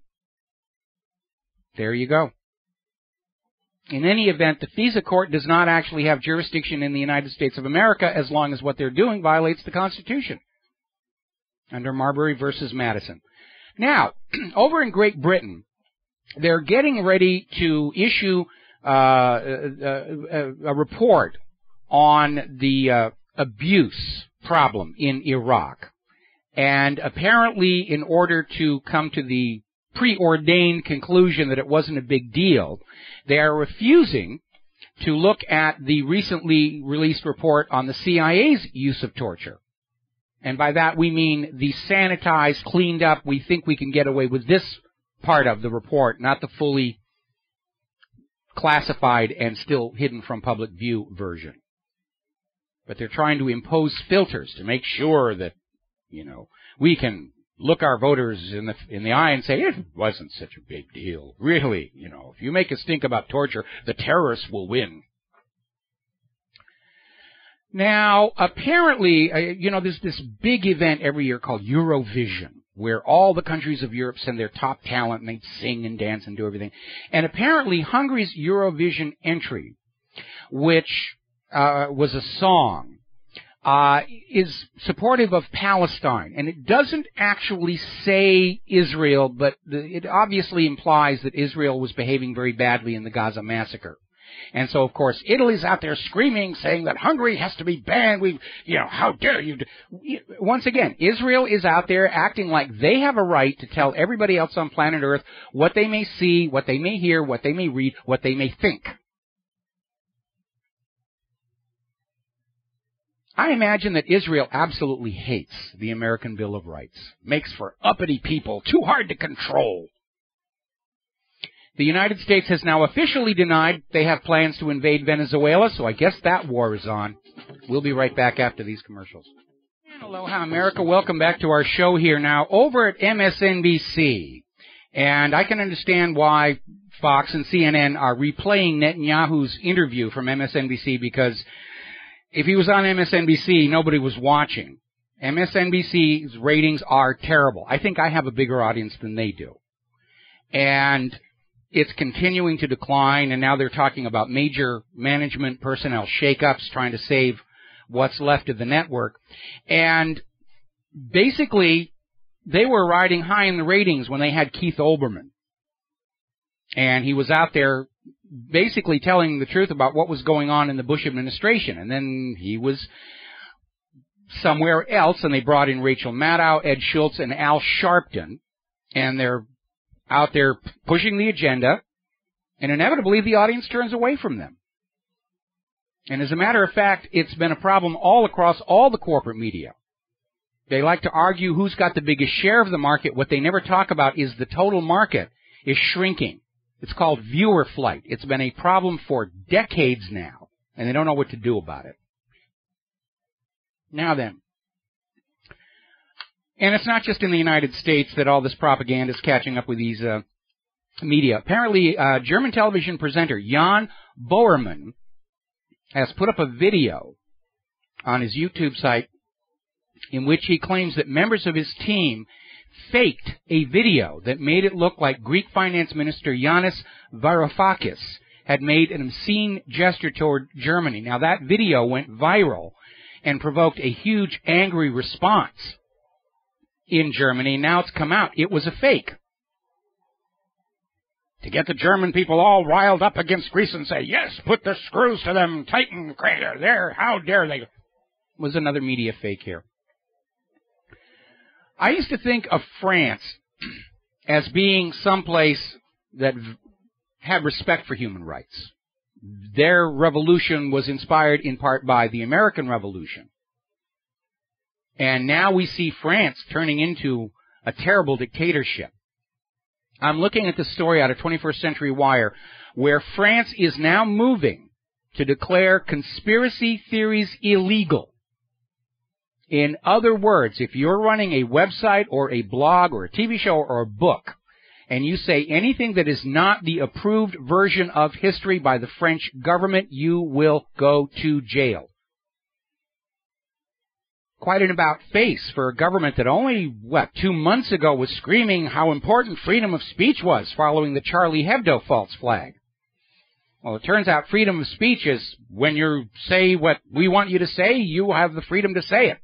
There you go. In any event, the FISA court does not actually have jurisdiction in the United States of America as long as what they're doing violates the Constitution under Marbury versus Madison. Now, over in Great Britain, they're getting ready to issue a report on the abuse problem in Iraq. And apparently, in order to come to the preordained conclusion that it wasn't a big deal, they are refusing to look at the recently released report on the CIA's use of torture. And by that we mean the sanitized, cleaned up, we think we can get away with this part of the report, not the fully classified and still hidden from public view version. But they're trying to impose filters to make sure that, we can look our voters in the eye and say, it wasn't such a big deal. Really, if you make a stink about torture, the terrorists will win. Now, apparently, there's this big event every year called Eurovision, where all the countries of Europe send their top talent and they sing and dance and do everything. And apparently Hungary's Eurovision entry, which was a song, is supportive of Palestine. And it doesn't actually say Israel, but it obviously implies that Israel was behaving very badly in the Gaza massacre. And so, of course, Italy's out there screaming, saying that Hungary has to be banned. How dare you? Once again, Israel is out there acting like they have a right to tell everybody else on planet Earth what they may see, what they may hear, what they may read, what they may think. I imagine that Israel absolutely hates the American Bill of Rights. Makes for uppity people, too hard to control. The United States has now officially denied they have plans to invade Venezuela, so I guess that war is on. We'll be right back after these commercials. And aloha, America. Welcome back to our show here now over at MSNBC. And I can understand why Fox and CNN are replaying Netanyahu's interview from MSNBC, because if he was on MSNBC, nobody was watching. MSNBC's ratings are terrible. I think I have a bigger audience than they do. And it's continuing to decline, and now they're talking about major management personnel shakeups, trying to save what's left of the network. And basically, they were riding high in the ratings when they had Keith Olbermann. And he was out there basically telling the truth about what was going on in the Bush administration. And then he was somewhere else, and they brought in Rachel Maddow, Ed Schultz, and Al Sharpton, and they're out there pushing the agenda, and inevitably the audience turns away from them. And as a matter of fact, it's been a problem all across all the corporate media. They like to argue who's got the biggest share of the market. What they never talk about is the total market is shrinking. It's called viewer flight. It's been a problem for decades now, and they don't know what to do about it. Now then, and it's not just in the United States that all this propaganda is catching up with these media. Apparently, German television presenter Jan Boerman has put up a video on his YouTube site in which he claims that members of his team faked a video that made it look like Greek Finance Minister Yanis Varoufakis had made an obscene gesture toward Germany. Now, that video went viral and provoked a huge angry response in Germany. Now it's come out. It was a fake. To get the German people all riled up against Greece and say, yes, put the screws to them, tighten the crater there, how dare they, was another media fake here. I used to think of France as being someplace that had respect for human rights. Their revolution was inspired in part by the American Revolution. And now we see France turning into a terrible dictatorship. I'm looking at the story out of 21st Century Wire, where France is now moving to declare conspiracy theories illegal. In other words, if you're running a website or a blog or a TV show or a book, and you say anything that is not the approved version of history by the French government, you will go to jail. Quite an about-face for a government that only, 2 months ago was screaming how important freedom of speech was following the Charlie Hebdo false flag. Well, it turns out freedom of speech is when you say what we want you to say, you have the freedom to say it.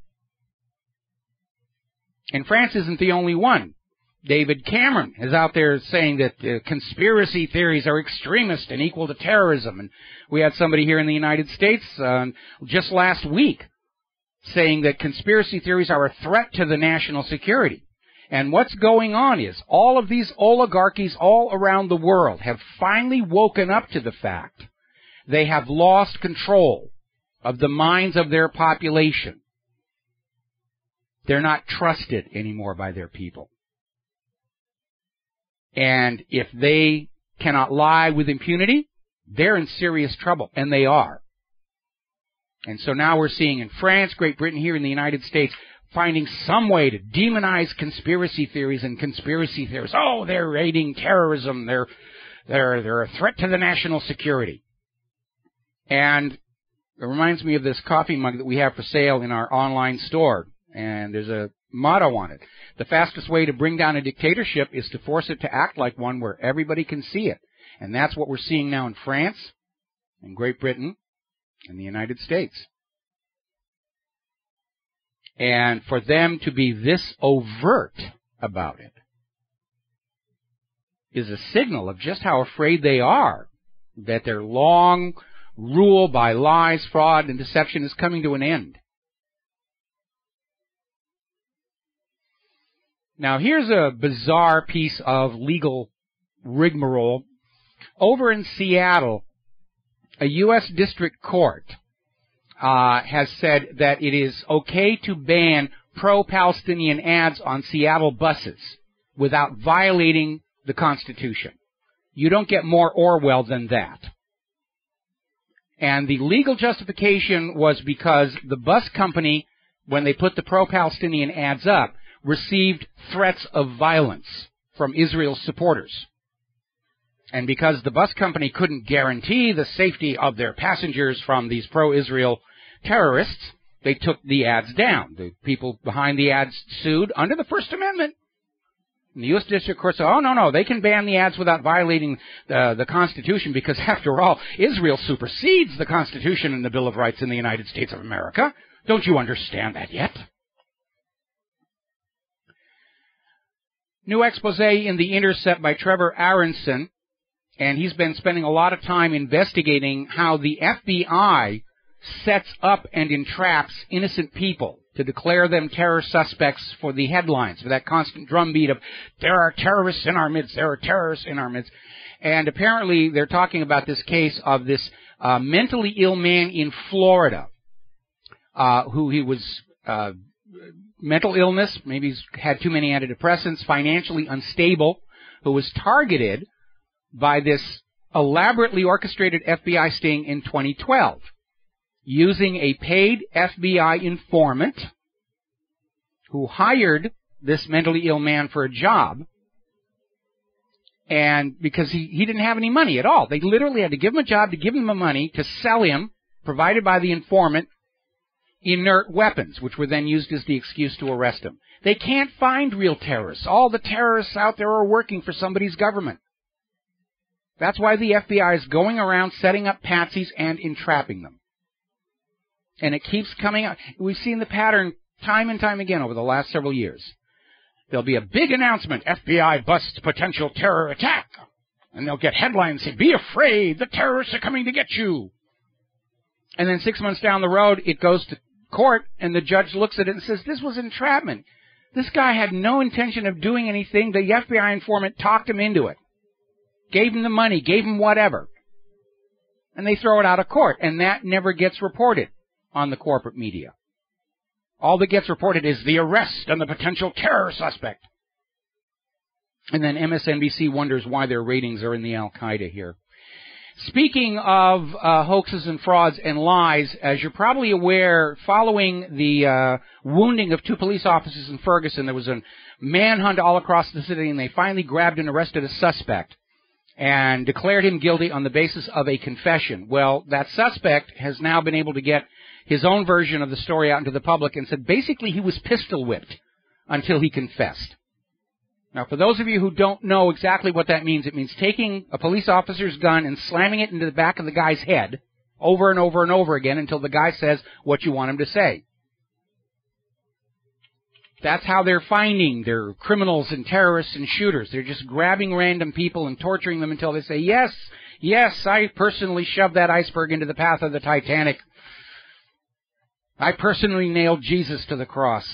And France isn't the only one. David Cameron is out there saying that conspiracy theories are extremist and equal to terrorism. And we had somebody here in the United States just last week saying that conspiracy theories are a threat to the national security. And what's going on is all of these oligarchies all around the world have finally woken up to the fact they have lost control of the minds of their population. They're not trusted anymore by their people. And if they cannot lie with impunity, they're in serious trouble, and they are. And so now we're seeing in France, Great Britain, here in the United States, finding some way to demonize conspiracy theories and conspiracy theorists. Oh, they're aiding terrorism. They're a threat to the national security. And it reminds me of this coffee mug that we have for sale in our online store. And there's a motto on it. The fastest way to bring down a dictatorship is to force it to act like one where everybody can see it. And that's what we're seeing now in France, in Great Britain, and the United States. And for them to be this overt about it is a signal of just how afraid they are that their long rule by lies, fraud, and deception is coming to an end. Now, here's a bizarre piece of legal rigmarole. Over in Seattle, a U.S. District Court has said that it is okay to ban pro-Palestinian ads on Seattle buses without violating the Constitution. You don't get more Orwell than that. And the legal justification was because the bus company, when they put the pro-Palestinian ads up, received threats of violence from Israel's supporters. And because the bus company couldn't guarantee the safety of their passengers from these pro-Israel terrorists, they took the ads down. The people behind the ads sued under the First Amendment. And the U.S. District Court said, oh, no, they can ban the ads without violating the Constitution because, after all, Israel supersedes the Constitution and the Bill of Rights in the United States of America. Don't you understand that yet? New expose in The Intercept by Trevor Aronson, and he's been spending a lot of time investigating how the FBI sets up and entraps innocent people to declare them terror suspects for the headlines, for that constant drumbeat of, there are terrorists in our midst, there are terrorists in our midst. And apparently they're talking about this case of this mentally ill man in Florida, who he was mental illness, maybe he's had too many antidepressants, financially unstable, who was targeted by this elaborately orchestrated FBI sting in 2012. Using a paid FBI informant who hired this mentally ill man for a job, and because he didn't have any money at all. They literally had to give him a job to give him the money to sell him, provided by the informant, inert weapons, which were then used as the excuse to arrest him. They can't find real terrorists. All the terrorists out there are working for somebody's government. That's why the FBI is going around setting up patsies and entrapping them. And it keeps coming out. We've seen the pattern time and time again over the last several years. There'll be a big announcement, FBI busts potential terror attack. And they'll get headlines saying, be afraid, the terrorists are coming to get you. And then 6 months down the road, it goes to court, and the judge looks at it and says, this was entrapment. This guy had no intention of doing anything. The FBI informant talked him into it. Gave him the money, gave him whatever. And they throw it out of court, and that never gets reported on the corporate media. All that gets reported is the arrest and the potential terror suspect. And then MSNBC wonders why their ratings are in the Al-Qaeda here. Speaking of hoaxes and frauds and lies, as you're probably aware, following the wounding of 2 police officers in Ferguson, there was a manhunt all across the city, and they finally grabbed and arrested a suspect and declared him guilty on the basis of a confession. Well, that suspect has now been able to get his own version of the story out into the public and said basically he was pistol whipped until he confessed. Now, for those of you who don't know exactly what that means, it means taking a police officer's gun and slamming it into the back of the guy's head over and over and over again until the guy says what you want him to say. That's how they're finding their criminals and terrorists and shooters. They're just grabbing random people and torturing them until they say, yes, I personally shoved that iceberg into the path of the Titanic. I personally nailed Jesus to the cross.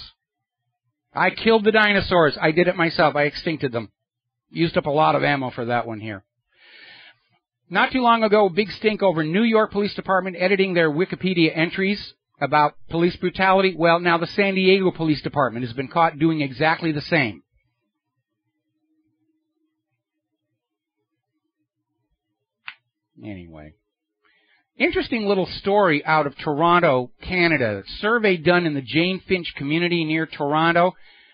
I killed the dinosaurs. I did it myself. I extincted them. Used up a lot of ammo for that one here. Not too long ago, a big stink over New York Police Department editing their Wikipedia entries about police brutality. Well, now the San Diego Police Department has been caught doing exactly the same. Anyway. Interesting little story out of Toronto, Canada. A survey done in the Jane Finch community near Toronto,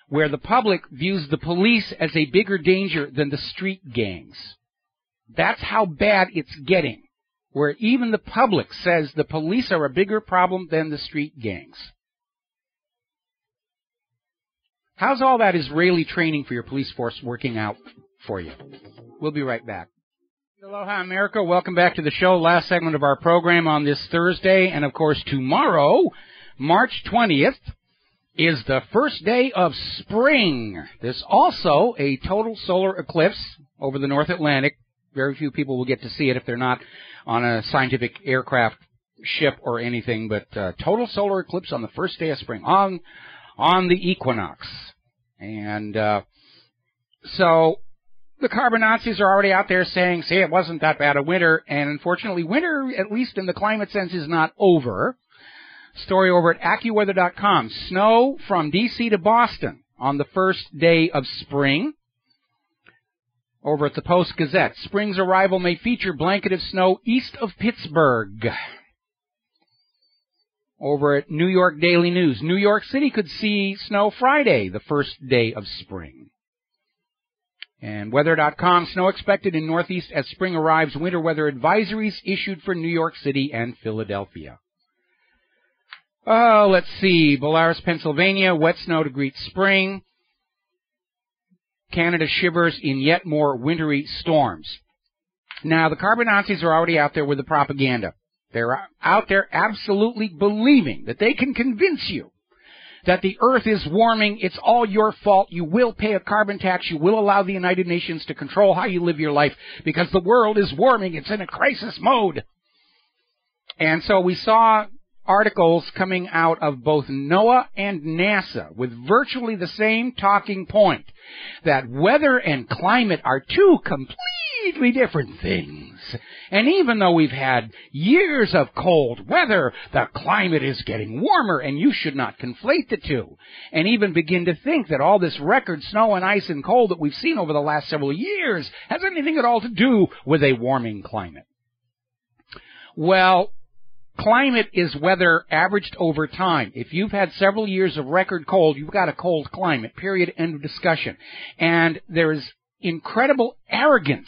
where the public views the police as a bigger danger than the street gangs. That's how bad it's getting, where even the public says the police are a bigger problem than the street gangs. How's all that Israeli training for your police force working out for you? We'll be right back. Aloha, America. Welcome back to the show. Last segment of our program on this Thursday. And, of course, tomorrow, March 20th, is the first day of spring. There's also a total solar eclipse over the North Atlantic. Very few people will get to see it if they're not on a scientific aircraft ship or anything. But total solar eclipse on the first day of spring, on the equinox. And so the carbon Nazis are already out there saying, see, it wasn't that bad a winter. And unfortunately, winter, at least in the climate sense, is not over. Story over at AccuWeather.com. Snow from D.C. to Boston on the first day of spring. over at the Post-Gazette. Spring's arrival may feature blanket of snow east of Pittsburgh. Over at New York Daily News, New York City could see snow Friday, the first day of spring. And Weather.com, snow expected in Northeast as spring arrives. Winter weather advisories issued for New York City and Philadelphia. Let's see. Belarus, Pennsylvania, wet snow to greet spring. Canada shivers in yet more wintry storms. Now, the carbon Nazis are already out there with the propaganda. They're out there absolutely believing that they can convince you that the earth is warming, it's all your fault, you will pay a carbon tax, you will allow the United Nations to control how you live your life because the world is warming, it's in a crisis mode. And so we saw articles coming out of both NOAA and NASA with virtually the same talking point, that weather and climate are two completely different things. And even though we've had years of cold weather, the climate is getting warmer, and you should not conflate the two, and even begin to think that all this record snow and ice and cold that we've seen over the last several years has anything at all to do with a warming climate. Well, climate is weather averaged over time. If you've had several years of record cold, you've got a cold climate, period, end of discussion. And there is incredible arrogance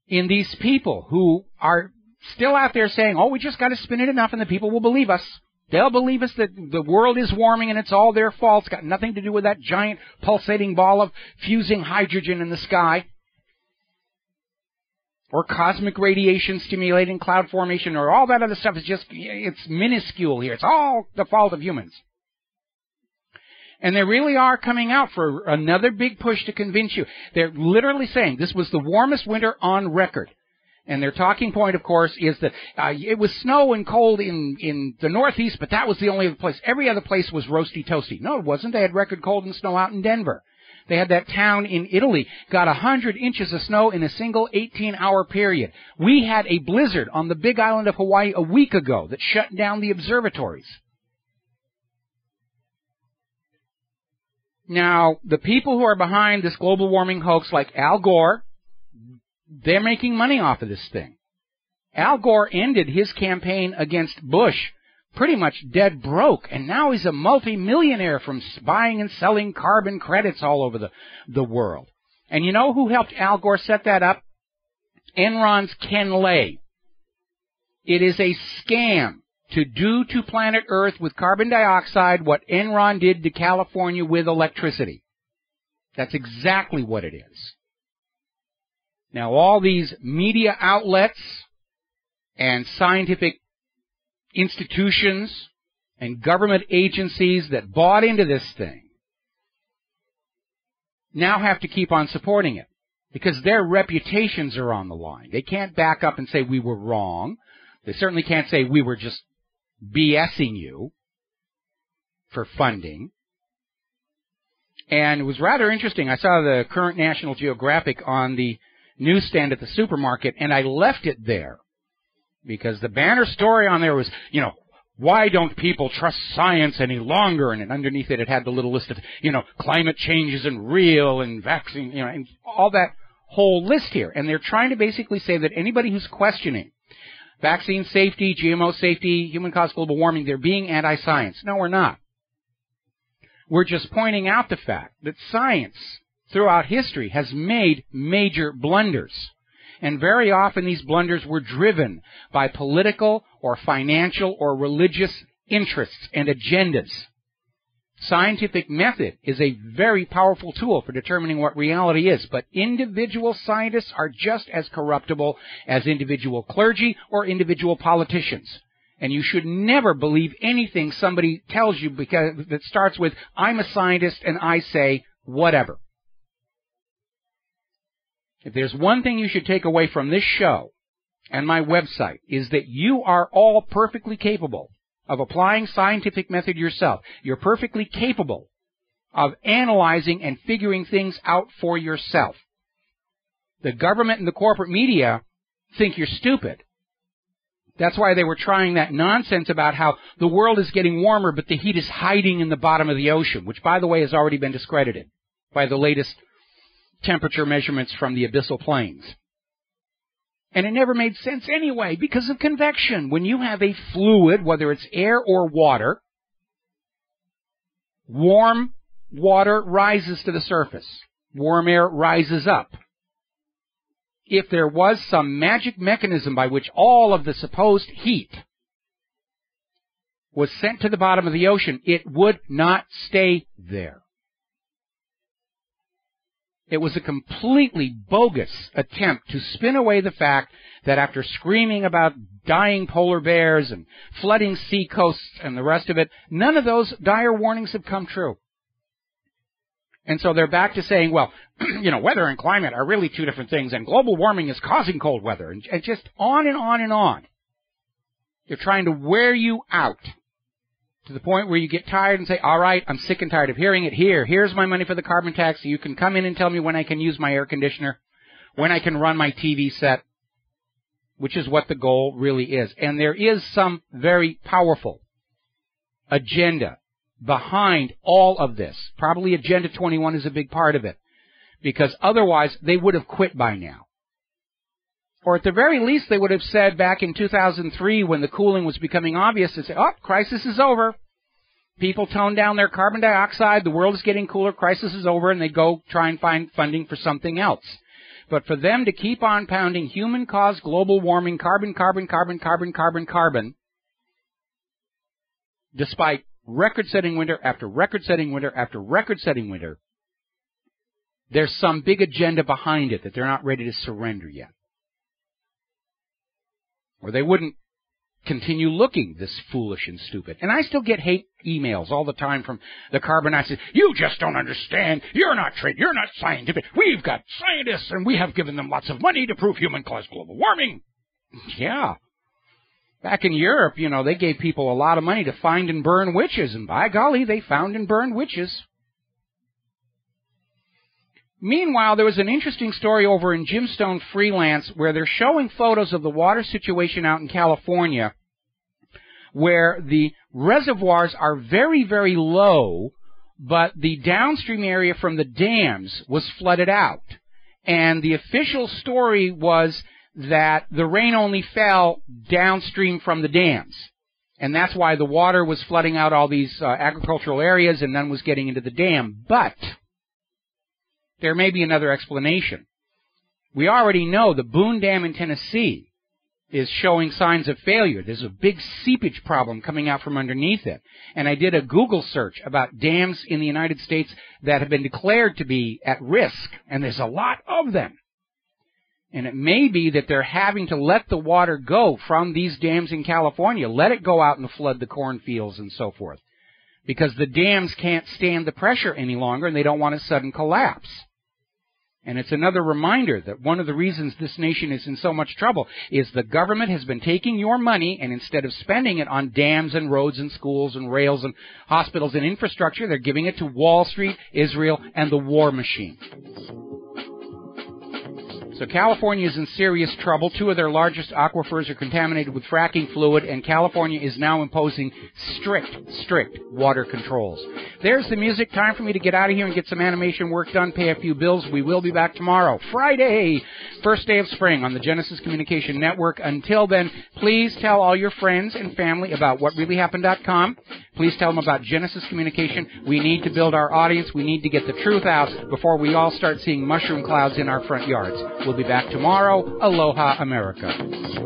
in these people who are still out there saying, oh, we just got to spin it enough and the people will believe us. They'll believe us that the world is warming and it's all their fault. It's got nothing to do with that giant pulsating ball of fusing hydrogen in the sky, or cosmic radiation stimulating cloud formation, or all that other stuff is just, it's minuscule here. It's all the fault of humans. And they really are coming out for another big push to convince you. They're literally saying this was the warmest winter on record. And their talking point, of course, is that it was snow and cold in the Northeast, but that was the only other place. Every other place was roasty toasty. No, it wasn't. They had record cold and snow out in Denver. They had that town in Italy, got 100 inches of snow in a single 18-hour period. We had a blizzard on the big island of Hawaii a week ago that shut down the observatories. Now, the people who are behind this global warming hoax, like Al Gore, they're making money off of this thing. Al Gore ended his campaign against Bush pretty much dead broke, and now he's a multi-millionaire from buying and selling carbon credits all over the world. And you know who helped Al Gore set that up? Enron's Ken Lay. It is a scam to do to planet Earth with carbon dioxide what Enron did to California with electricity. That's exactly what it is. Now, all these media outlets and scientific institutions and government agencies that bought into this thing now have to keep on supporting it because their reputations are on the line. They can't back up and say we were wrong. They certainly can't say we were just BSing you for funding. And it was rather interesting. I saw the current National Geographic on the newsstand at the supermarket, and I left it there because the banner story on there was, why don't people trust science any longer? And underneath it, it had the little list of, climate change isn't real and vaccine, and all that whole list here. And they're trying to basically say that anybody who's questioning vaccine safety, GMO safety, human-caused global warming, they're being anti-science. No, we're not. We're just pointing out the fact that science throughout history has made major blunders. And very often these blunders were driven by political or financial or religious interests and agendas. Scientific method is a very powerful tool for determining what reality is, but individual scientists are just as corruptible as individual clergy or individual politicians. And you should never believe anything somebody tells you because that starts with, I'm a scientist and I say whatever. If there's one thing you should take away from this show and my website is that you are all perfectly capable of applying scientific method yourself. You're perfectly capable of analyzing and figuring things out for yourself. The government and the corporate media think you're stupid. That's why they were trying that nonsense about how the world is getting warmer, but the heat is hiding in the bottom of the ocean, which, by the way, has already been discredited by the latest temperature measurements from the abyssal plains. And it never made sense anyway because of convection. When you have a fluid, whether it's air or water, warm water rises to the surface. Warm air rises up. If there was some magic mechanism by which all of the supposed heat was sent to the bottom of the ocean, it would not stay there. It was a completely bogus attempt to spin away the fact that after screaming about dying polar bears and flooding sea coasts and the rest of it, none of those dire warnings have come true. And so they're back to saying, well, weather and climate are really two different things, and global warming is causing cold weather, and just on and on and on. They're trying to wear you out to the point where you get tired and say, all right, I'm sick and tired of hearing it. Here's my money for the carbon tax, so you can come in and tell me when I can use my air conditioner, when I can run my TV set, which is what the goal really is. And there is some very powerful agenda behind all of this. Probably Agenda 21 is a big part of it, because otherwise they would have quit by now. Or at the very least, they would have said back in 2003 when the cooling was becoming obvious, they said, oh, crisis is over. People tone down their carbon dioxide, the world is getting cooler, crisis is over, and they go try and find funding for something else. But for them to keep on pounding human-caused global warming, carbon, despite record-setting winter after record-setting winter after record-setting winter, there's some big agenda behind it that they're not ready to surrender yet. Or they wouldn't continue looking this foolish and stupid. And I still get hate emails all the time from the carbonites. You just don't understand. You're not scientific. We've got scientists, and we have given them lots of money to prove human-caused global warming. Yeah. Back in Europe, they gave people a lot of money to find and burn witches, and by golly, they found and burned witches. Meanwhile, there was an interesting story over in Gemstone Freelance where they're showing photos of the water situation out in California where the reservoirs are very, very low, but the downstream area from the dams was flooded out. And the official story was that the rain only fell downstream from the dams. And that's why the water was flooding out all these agricultural areas and none was getting into the dam. But there may be another explanation. We already know the Boone Dam in Tennessee is showing signs of failure. There's a big seepage problem coming out from underneath it. And I did a Google search about dams in the United States that have been declared to be at risk, and there's a lot of them. And it may be that they're having to let the water go from these dams in California, let it go out and flood the cornfields and so forth, because the dams can't stand the pressure any longer and they don't want a sudden collapse. And it's another reminder that one of the reasons this nation is in so much trouble is the government has been taking your money, and instead of spending it on dams and roads and schools and rails and hospitals and infrastructure, they're giving it to Wall Street, Israel, and the war machine. So California is in serious trouble. 2 of their largest aquifers are contaminated with fracking fluid, and California is now imposing strict water controls. There's the music. Time for me to get out of here and get some animation work done, pay a few bills. We will be back tomorrow, Friday, first day of spring on the Genesis Communication Network. Until then, please tell all your friends and family about whatreallyhappened.com. Please tell them about Genesis Communication. We need to build our audience. We need to get the truth out before we all start seeing mushroom clouds in our front yards. We'll be back tomorrow. Aloha, America.